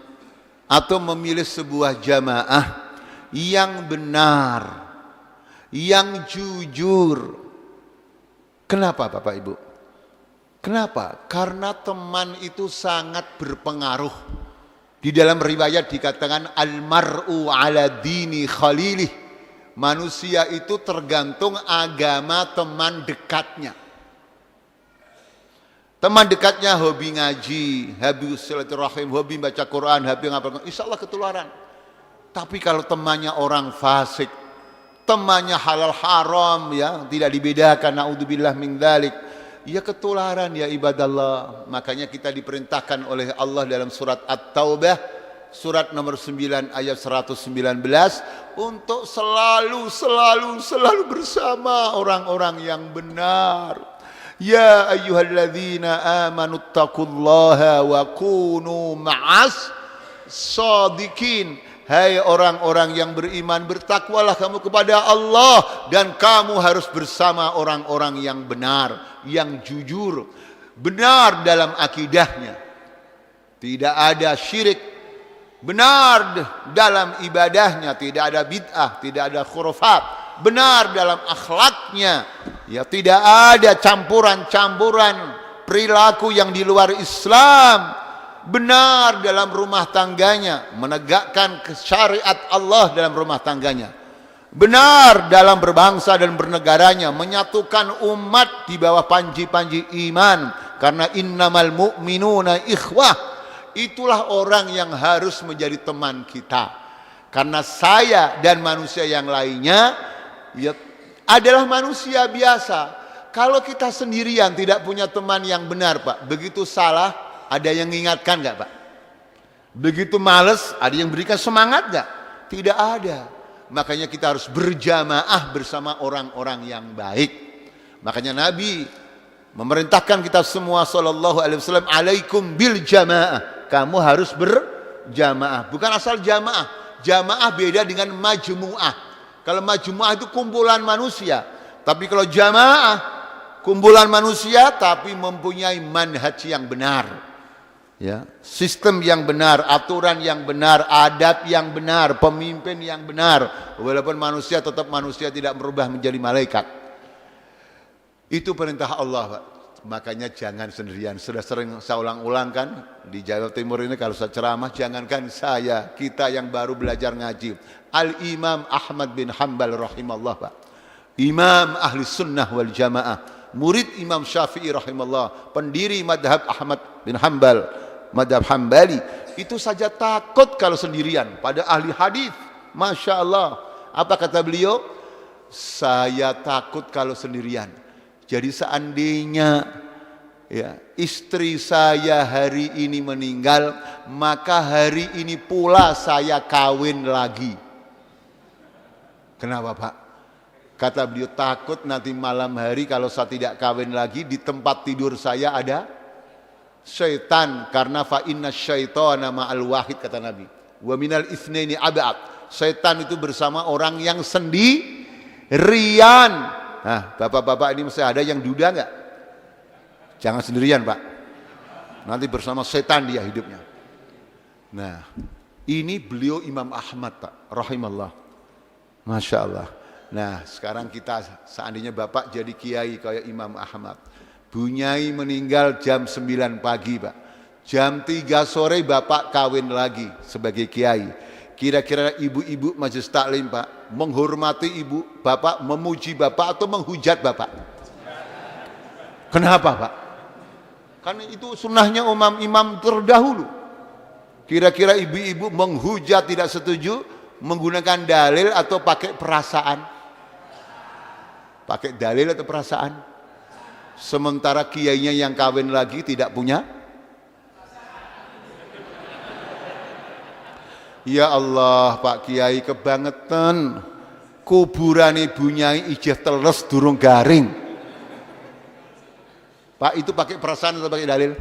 [SPEAKER 1] atau memilih sebuah jamaah yang benar, yang jujur. Kenapa Bapak Ibu? Kenapa? Karena teman itu sangat berpengaruh. Di dalam riwayat dikatakan al-mar'u ala dini khalilih. Manusia itu tergantung agama teman dekatnya. Teman dekatnya hobi ngaji, hobi silaturahim, hobi baca Quran, hobi ngapalkan, insya Allah ketularan. Tapi kalau temannya orang fasik, temannya halal haram, ya tidak dibedakan, naudzubillah min dzalik, ya ketularan ya ibadallah. Makanya kita diperintahkan oleh Allah dalam surat At-Taubah, surat nomor 9 ayat 119, untuk selalu bersama orang-orang yang benar. Ya ayyuhalladzina amanu taqullaha wa kunu ma'as shadiqin. Hai orang-orang yang beriman, bertakwalah kamu kepada Allah dan kamu harus bersama orang-orang yang benar, yang jujur, benar dalam akidahnya. Tidak ada syirik, benar dalam ibadahnya, tidak ada bid'ah, tidak ada khurafat, benar dalam akhlaknya, ya tidak ada campuran-campuran perilaku yang di luar Islam, benar dalam rumah tangganya, menegakkan syariat Allah dalam rumah tangganya, benar dalam berbangsa dan bernegaranya, menyatukan umat di bawah panji-panji iman, karena innamal mu'minuna ikhwah. Itulah orang yang harus menjadi teman kita, karena saya dan manusia yang lainnya ya adalah manusia biasa. Kalau kita sendirian tidak punya teman yang benar Pak, begitu salah ada yang mengingatkan enggak Pak? Begitu males ada yang berikan semangat enggak? Tidak ada. Makanya kita harus berjamaah bersama orang-orang yang baik. Makanya Nabi memerintahkan kita semua sallallahu alaihi wasallam, alaikum bil jamaah. Kamu harus berjamaah, bukan asal jamaah. Jamaah beda dengan majmu'ah. Kalau majmu'ah itu kumpulan manusia, tapi kalau jamaah kumpulan manusia tapi mempunyai manhaj yang benar, ya, sistem yang benar, aturan yang benar, adab yang benar, pemimpin yang benar. Walaupun manusia tetap manusia, tidak berubah menjadi malaikat. Itu perintah Allah Pak. Makanya jangan sendirian. Sudah sering saya ulang-ulang kan, di Jawa Timur ini kalau saya ceramah, jangankan saya, kita yang baru belajar ngaji, Al-Imam Ahmad bin Hanbal rahimahullah Pak, Imam Ahli Sunnah wal Jamaah, murid Imam Syafi'i rahimahullah, pendiri madhab Ahmad bin Hanbal, madhab Hambali, itu saja takut kalau sendirian. Pada ahli hadis, Masya Allah, apa kata beliau? Saya takut kalau sendirian. Jadi seandainya ya, istri saya hari ini meninggal, maka hari ini pula saya kawin lagi. Kenapa Pak? Kata beliau, takut nanti malam hari kalau saya tidak kawin lagi, di tempat tidur saya ada syaitan, karena fa inna syaitana ma'al wahid, kata Nabi. Wa minal itsnaini ab'ad. setan itu bersama orang yang sendirian. Nah, bapak-bapak ini mesti ada yang duda nggak? Jangan sendirian, Pak. Nanti bersama setan dia hidupnya. Nah, ini beliau Imam Ahmad, Pak, rahimallah. Masya Allah. Nah, sekarang kita seandainya Bapak jadi kiai kayak Imam Ahmad. Bunyai meninggal jam 9 pagi, Pak. Jam 3 sore Bapak kawin lagi sebagai kiai. Kira-kira ibu-ibu majelis taklim, Pak, menghormati ibu, Bapak memuji Bapak atau menghujat Bapak? Kenapa, Pak? Karena itu sunnahnya imam terdahulu. Kira-kira ibu-ibu menghujat tidak setuju menggunakan dalil atau pakai perasaan? Pakai dalil atau perasaan? Sementara kiainya yang kawin lagi tidak punya. Ya Allah, Pak Kiai kebangetan. Kuburan ibu nyai ijeh teles durung garing. Pak, itu pakai perasaan atau pakai dalil?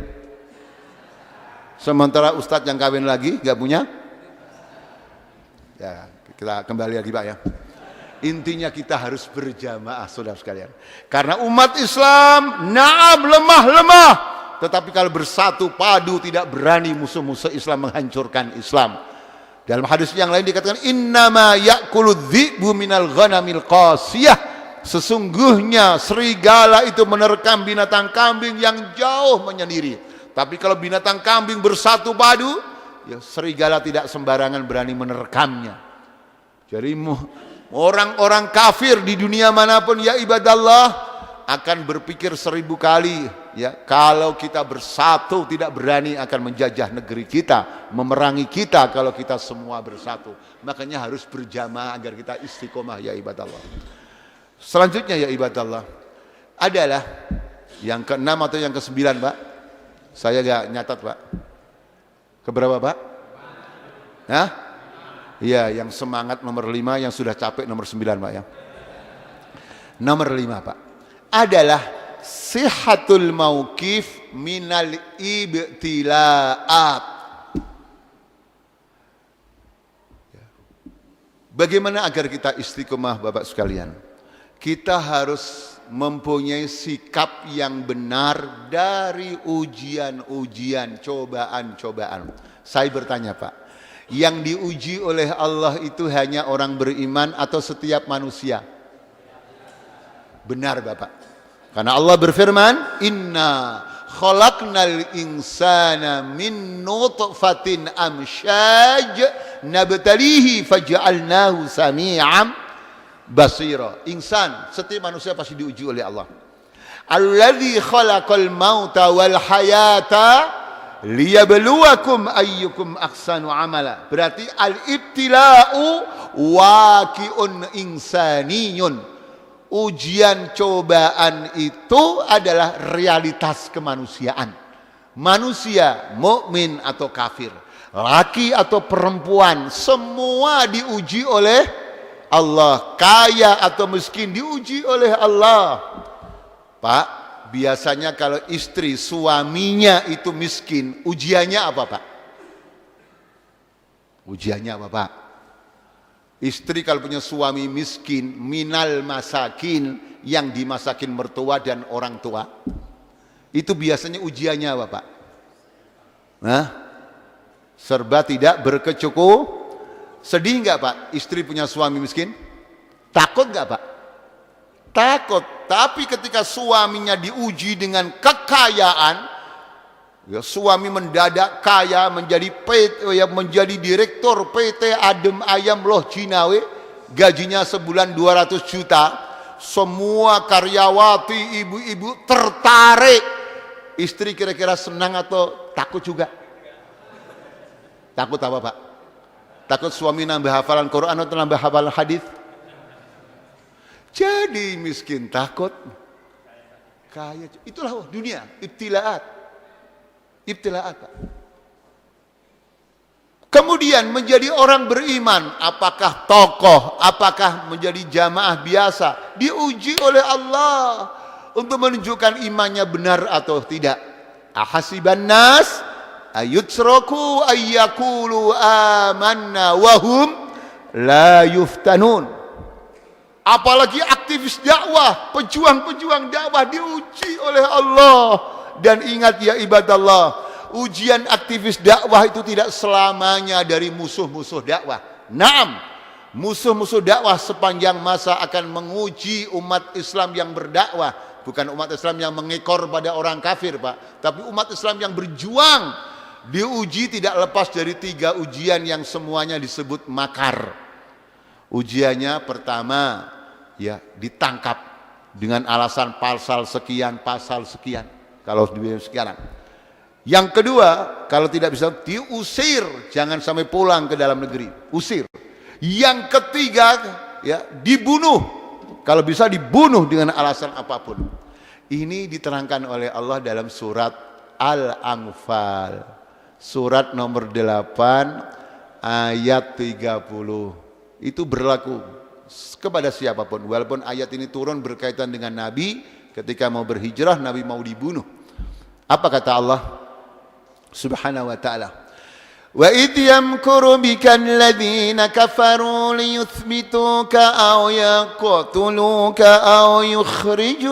[SPEAKER 1] Sementara ustadz yang kawin lagi nggak punya. Ya, kita kembali lagi, Pak, ya. Intinya kita harus berjamaah, saudara sekalian. Karena umat Islam lemah, tetapi kalau bersatu padu tidak berani musuh-musuh Islam menghancurkan Islam. Dalam hadis yang lain dikatakan innama ya'kuludz dzi'bu minal ghanamil qasiyah. Sesungguhnya serigala itu menerkam binatang kambing yang jauh menyendiri. Tapi kalau binatang kambing bersatu padu, ya serigala tidak sembarangan berani menerkamnya. Jadi orang-orang kafir di dunia manapun ya ibadallah akan berpikir 1000 kali, ya, kalau kita bersatu tidak berani akan menjajah negeri kita, memerangi kita kalau kita semua bersatu. Makanya harus berjamaah agar kita istiqomah ya ibadallah. Selanjutnya ya ibadallah adalah yang ke-6 atau yang ke-9, Pak? Saya gak nyatat, Pak. Keberapa, Pak? Hah? Iya, yang semangat nomor 5, yang sudah capek nomor 9, Pak, ya. Nomor 5, Pak, adalah sihatul mauqif minal ibtilaat. Bagaimana agar kita istiqomah, Bapak sekalian? Kita harus mempunyai sikap yang benar dari ujian-ujian, cobaan-cobaan. Saya bertanya, Pak, yang diuji oleh Allah itu hanya orang beriman atau setiap manusia? Benar, Bapak. Karena Allah berfirman, inna khalaqnal insana min nutfatin amsyaj nabtalihi faj'alnahu sami'an basira. Insan, setiap manusia pasti diuji oleh Allah. Alladzi khalaqal mauta wal hayata liyabluwakum ayyukum ahsanu amala. Berarti al-ibtila'u waqi'un insaniyun. Ujian cobaan itu adalah realitas kemanusiaan. Manusia mukmin atau kafir, laki atau perempuan, semua diuji oleh Allah. Kaya atau miskin diuji oleh Allah. Pak, biasanya kalau istri suaminya itu miskin, ujiannya apa, Pak? Ujiannya apa, Pak? Istri kalau punya suami miskin, minal masakin, yang dimasakin mertua dan orang tua, itu biasanya ujiannya apa, Pak? Nah, serba tidak berkecukup. Sedih nggak, Pak, istri punya suami miskin? Takut nggak, Pak? Takut. Tapi ketika suaminya diuji dengan kekayaan, ya, suami mendadak kaya, menjadi menjadi direktur PT Adem Ayam Loh Cinawe, gajinya sebulan 200 juta. Semua karyawati, ibu-ibu tertarik. Istri kira-kira senang atau takut juga? Takut apa, Pak? Takut suami nambah hafalan Quran atau nambah hafalan hadis? Jadi miskin takut, kaya. Itulah dunia, ibtilaat. Ibtilaat, Pak. Kemudian menjadi orang beriman, apakah tokoh, apakah menjadi jamaah biasa, diuji oleh Allah untuk menunjukkan imannya benar atau tidak. Ahasiban nas ayutsraku ayyakulu amanna wahum la yuftanun. Apalagi aktivis dakwah, pejuang-pejuang dakwah diuji oleh Allah. Dan ingat ya ibadallah, ujian aktivis dakwah itu tidak selamanya dari musuh-musuh dakwah. Naam, musuh-musuh dakwah sepanjang masa akan menguji umat Islam yang berdakwah. Bukan umat Islam yang mengekor pada orang kafir, Pak, tapi umat Islam yang berjuang. Diuji tidak lepas dari 3 ujian yang semuanya disebut makar. Ujiannya pertama, ya, ditangkap dengan alasan pasal sekian, kalau di sekarang. Yang kedua, kalau tidak bisa diusir, jangan sampai pulang ke dalam negeri, usir. Yang ketiga, ya, dibunuh, kalau bisa dibunuh dengan alasan apapun. Ini diterangkan oleh Allah dalam surat Al-Anfal, surat nomor 8 ayat 30. Itu berlaku kepada siapapun, walaupun ayat ini turun berkaitan dengan Nabi. Ketika mau berhijrah, Nabi mau dibunuh. Apa kata Allah Subhanahu wa ta'ala? Wa idh yamkuru bika alladhina kafaru liyuthbituka aw yaqtuluka aw yukhrijuk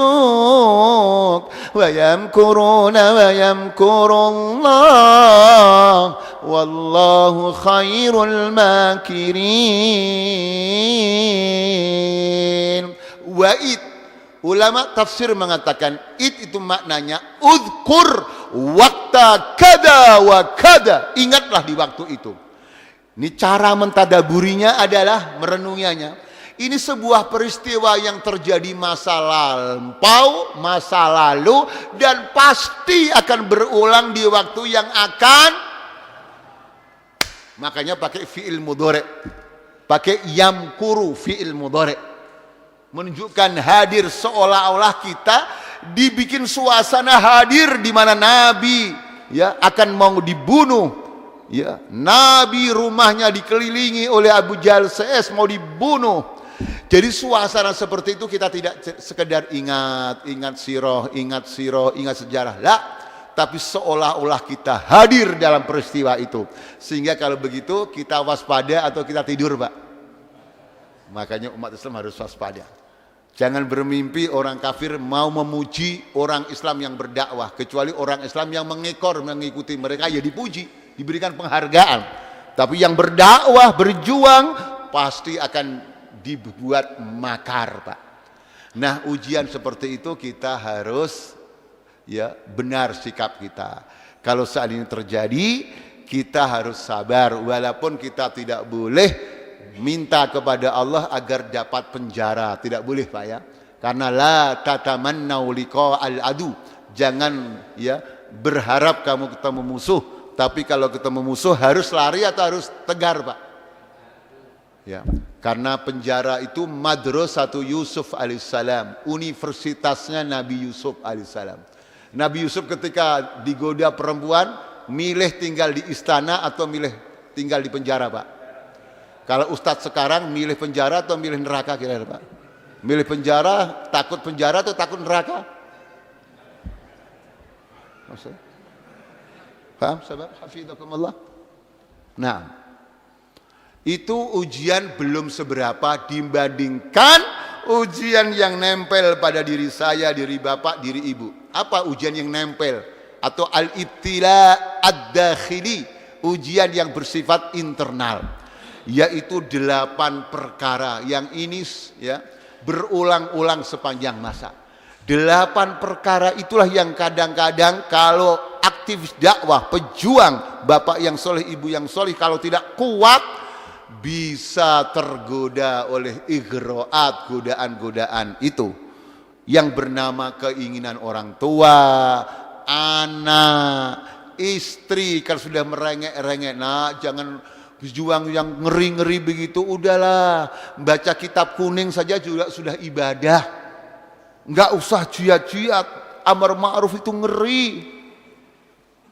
[SPEAKER 1] wa yamkuruna wa yamkuru Allah wallahu khairul makirin. Wa idh, ulama tafsir mengatakan id itu maknanya udhkur waktu kada wa kada, ingatlah di waktu itu. Ini cara mentadaburinya adalah merenunginya. Ini sebuah peristiwa yang terjadi masa lampau, masa lalu, dan pasti akan berulang di waktu yang akan. Makanya pakai fi'il mudhari', pakai yamkuru fi'il mudhari', menunjukkan hadir, seolah-olah kita dibikin suasana hadir di mana Nabi, ya, akan mau dibunuh, ya, Nabi rumahnya dikelilingi oleh Abu Jahal CS mau dibunuh. Jadi suasana seperti itu kita tidak sekedar ingat sirah, ingat sejarah, lah, tapi seolah-olah kita hadir dalam peristiwa itu. Sehingga kalau begitu kita waspada atau kita tidur, Pak. Makanya umat Islam harus waspada. Jangan bermimpi orang kafir mau memuji orang Islam yang berdakwah, kecuali orang Islam yang mengekor mengikuti mereka, ya dipuji, diberikan penghargaan. Tapi yang berdakwah, berjuang, pasti akan dibuat makar, Pak. Nah, ujian seperti itu kita harus, ya, benar sikap kita. Kalau saat ini terjadi, kita harus sabar, walaupun kita tidak boleh minta kepada Allah agar dapat penjara, tidak boleh, Pak, ya. Karena la tatamannau liqa al-adu, jangan, ya, berharap kamu ketemu musuh, tapi kalau ketemu musuh harus lari atau harus tegar, Pak, ya. Karena penjara itu madrasatu Yusuf alaihissalam, universitasnya Nabi Yusuf alaihissalam. Nabi Yusuf ketika digoda perempuan, milih tinggal di istana atau milih tinggal di penjara, Pak? Kalau ustadz sekarang milih penjara atau milih neraka kira-kira, Pak? Milih penjara, takut penjara atau takut neraka? Maksudnya? Paham, sahabat? Hafizakumullah. Nah, itu ujian belum seberapa dibandingkan ujian yang nempel pada diri saya, diri bapak, diri ibu. Apa ujian yang nempel? Atau al-ibtila ad-dakhili, ujian yang bersifat internal. Yaitu 8 perkara yang ini, ya, berulang-ulang sepanjang masa. 8 perkara itulah yang kadang-kadang kalau aktivis dakwah, pejuang, bapak yang soleh, ibu yang soleh, kalau tidak kuat bisa tergoda oleh ighraat, godaan-godaan itu yang bernama keinginan orang tua, anak, istri. Kalau sudah merengek-rengek, nah jangan berjuang yang ngeri-ngeri begitu, udahlah, baca kitab kuning saja juga sudah ibadah, nggak usah jihad-jihad, amar ma'ruf itu ngeri.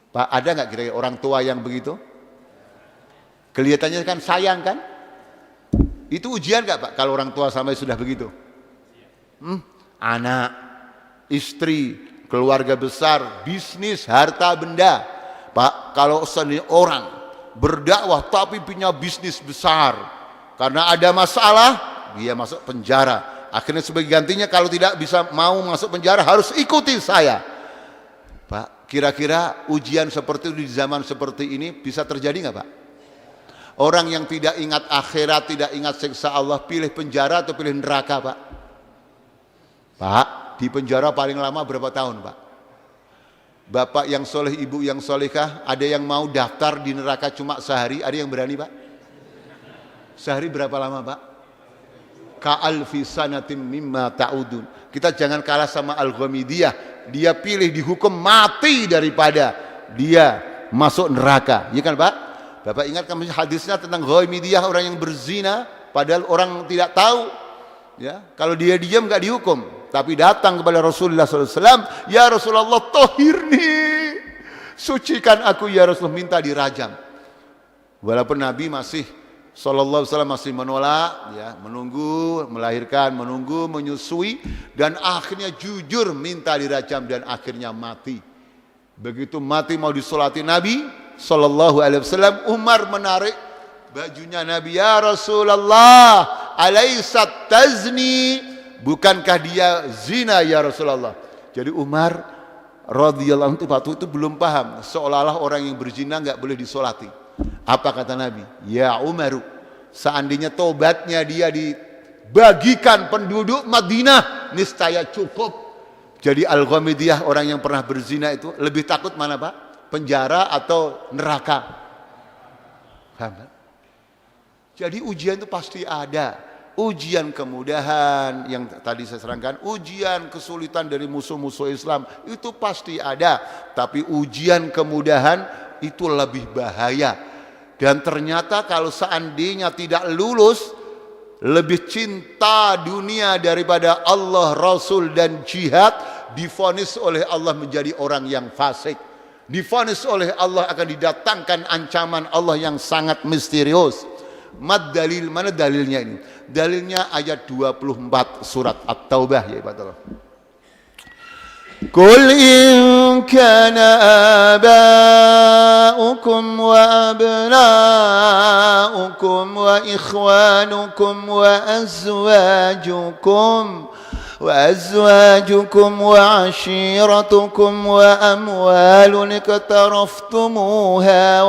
[SPEAKER 1] Pak, ada nggak kira-kira orang tua yang begitu? Kelihatannya kan sayang, kan? Itu ujian nggak, Pak, kalau orang tua sampai sudah begitu? Anak, istri, keluarga besar, bisnis, harta benda. Pak, kalau seandainya orang berdakwah tapi punya bisnis besar, Karena ada masalah, dia masuk penjara. Akhirnya sebagai gantinya kalau tidak bisa mau masuk penjara harus ikuti saya. Pak, kira-kira ujian seperti itu di zaman seperti ini bisa terjadi nggak Pak? Orang yang tidak ingat akhirat, tidak ingat siksa Allah, pilih penjara atau pilih neraka Pak? Pak, di penjara paling lama berapa tahun Pak? Bapak yang soleh, ibu yang solehah, ada yang mau daftar di neraka cuma sehari, ada yang berani Pak? Sehari berapa lama Pak? Ka'alfi sanatim mimma ta'udun. Kita jangan kalah sama Al-Ghamidiyah. Dia pilih dihukum mati daripada dia masuk neraka. Ya kan Pak? Bapak ingat kan hadisnya tentang Ghamidiyah, orang yang berzina padahal orang tidak tahu. Ya, kalau dia diam enggak dihukum. Tapi datang kepada Rasulullah SAW, ya Rasulullah tohirni, sucikan aku ya Rasulullah, minta dirajam. Walaupun Nabi masih Sallallahu Alaihi Wasallam masih menolak, ya, menunggu, melahirkan, menunggu, menyusui, dan akhirnya jujur minta dirajam dan akhirnya mati. Begitu mati mau disolati Nabi Sallallahu Alaihi Wasallam, Umar menarik bajunya Nabi, ya Rasulullah, alaisat tazni, bukankah dia zina ya Rasulullah? Jadi Umar radhiyallahu anhu waktu itu belum paham, seolah-olah orang yang berzina nggak boleh disolati. Apa kata Nabi? Ya Umaru, seandainya tobatnya dia dibagikan penduduk Madinah, niscaya cukup. Jadi Al-Ghamidiyah, orang yang pernah berzina itu lebih takut mana Pak? Penjara atau neraka? Paham? Jadi ujian itu pasti ada. Ujian kemudahan yang tadi saya serangkan, ujian kesulitan dari musuh-musuh Islam itu pasti ada. Tapi ujian kemudahan itu lebih bahaya. Dan ternyata kalau seandainya tidak lulus, lebih cinta dunia daripada Allah, Rasul dan jihad, divonis oleh Allah menjadi orang yang fasik. Divonis oleh Allah akan didatangkan ancaman Allah yang sangat misterius. Mad dalil, mana dalilnya ini? Dalilnya ayat 24 surat At-Taubah ya Ibadah Allah. Qul in kana aba'ukum wa abna'ukum wa ikhwanukum wa azwajukum wa ashiratukum wa amwalun iktaraftumuha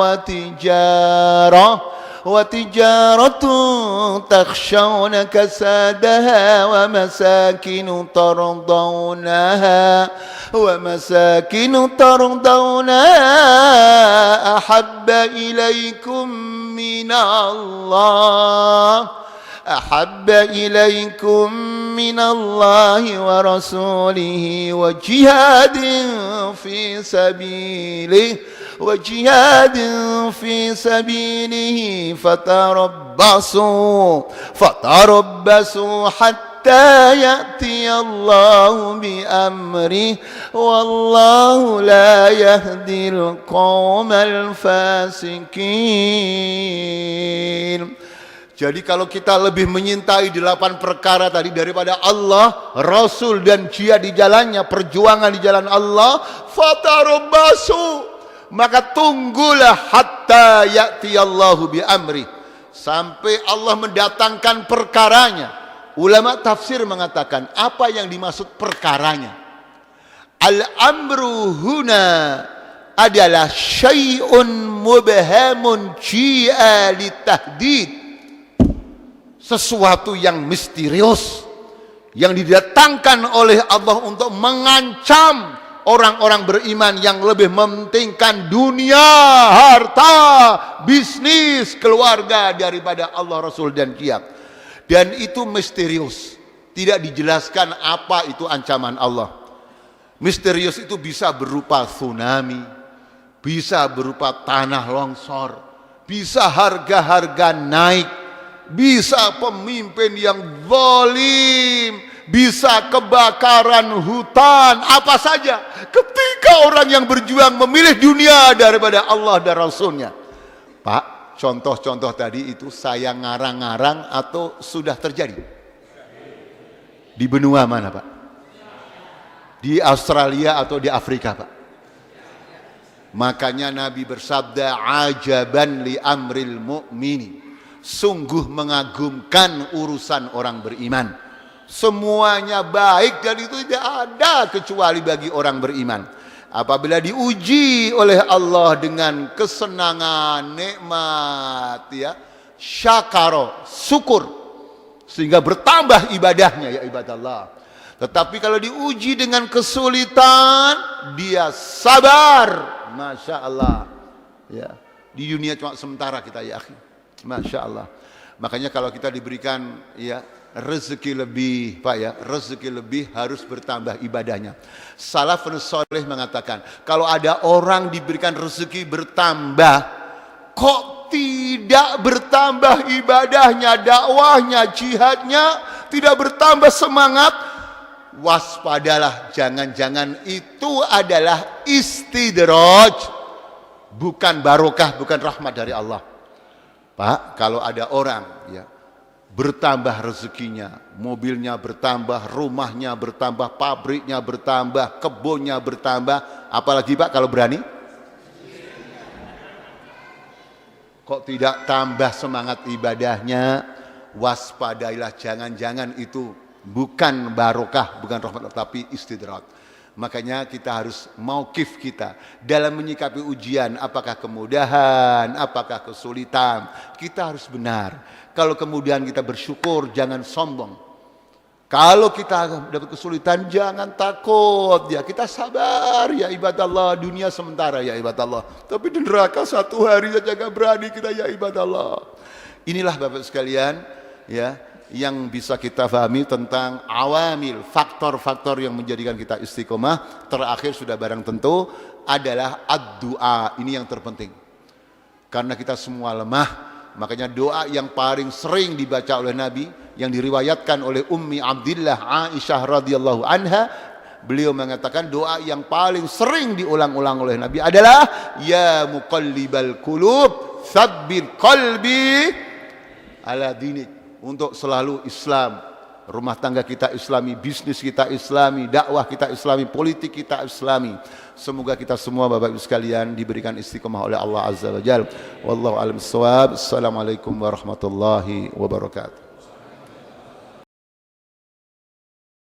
[SPEAKER 1] وتجارة تخشون كسادها ومساكن ترضونها أحب إليكم من الله ورسوله وجهاد في سبيله فتربصوا حتى يأتي الله بأمره والله لا يهدي القوم الفاسقين. Jadi kalau kita lebih menyintai 8 perkara tadi daripada Allah, Rasul dan jihad di jalannya, perjuangan di jalan Allah, fatarabbasu, maka tunggulah hatta ya'tiyallahu bi amri, sampai Allah mendatangkan perkaranya. Ulama tafsir mengatakan apa yang dimaksud perkaranya. Al-amru huna adalah syai'un mubhamun ji'a litahdid, sesuatu yang misterius yang didatangkan oleh Allah untuk mengancam orang-orang beriman yang lebih mementingkan dunia, harta, bisnis, keluarga daripada Allah, Rasul dan jihad. Dan itu misterius, tidak dijelaskan apa itu ancaman Allah. Misterius itu bisa berupa tsunami, bisa berupa tanah longsor, bisa harga-harga naik, bisa pemimpin yang zalim, bisa kebakaran hutan, apa saja. Ketika orang yang berjuang memilih dunia daripada Allah dan Rasulnya. Pak, contoh-contoh tadi itu saya ngarang-ngarang atau sudah terjadi? Di benua mana Pak? Di Australia atau di Afrika Pak? Makanya Nabi bersabda, ajaban li amril mu'mini, Sungguh mengagumkan urusan orang beriman. Semuanya baik dan itu tidak ada kecuali bagi orang beriman. Apabila diuji oleh Allah dengan kesenangan, nikmat, ya, syakaro, syukur, sehingga bertambah ibadahnya, ya ibadallah. Tetapi kalau diuji dengan kesulitan, dia sabar, masya Allah. Ya, di dunia cuma sementara kita, ya akhi, masya Allah. Makanya kalau kita diberikan, ya, rezeki lebih, Pak, ya, rezeki lebih harus bertambah ibadahnya. Salafus saleh mengatakan, kalau ada orang diberikan rezeki bertambah, kok tidak bertambah ibadahnya, dakwahnya, jihadnya, tidak bertambah semangat, waspadalah, jangan-jangan itu adalah istidraj, bukan barokah, bukan rahmat dari Allah. Pak, kalau ada orang, ya, bertambah rezekinya, mobilnya bertambah, rumahnya bertambah, pabriknya bertambah, kebunnya bertambah, apalagi Pak kalau berani? Kok tidak tambah semangat ibadahnya? Waspadailah, jangan-jangan itu bukan barokah, bukan rahmat, tapi istidrat. Makanya kita harus mauqif kita dalam menyikapi ujian, apakah kemudahan, apakah kesulitan, kita harus benar. Kalau kemudian kita bersyukur, jangan sombong. Kalau kita dapat kesulitan, jangan takut, ya kita sabar, ya ibadallah. Dunia sementara, ya ibadallah, tapi di neraka satu hari saja gak berani kita, ya ibadallah. Inilah Bapak sekalian, ya, yang bisa kita pahami tentang awamil, faktor-faktor yang menjadikan kita istiqomah. Terakhir sudah barang tentu adalah ad-du'a. Ini yang terpenting, karena kita semua lemah. Makanya doa yang paling sering dibaca oleh Nabi, yang diriwayatkan oleh Ummi Abdillah Aisyah radhiyallahu anha, beliau mengatakan doa yang paling sering diulang-ulang oleh Nabi adalah ya muqallibal qulub tsabbit qalbi ala dinik. Untuk selalu Islam, rumah tangga kita Islami, bisnis kita Islami, dakwah kita Islami, politik kita Islami. Semoga kita semua Bapak Ibu sekalian diberikan istiqomah oleh Allah Azza wa Jalla. Wallahu a'lam bissawab. Assalamualaikum warahmatullahi wabarakatuh.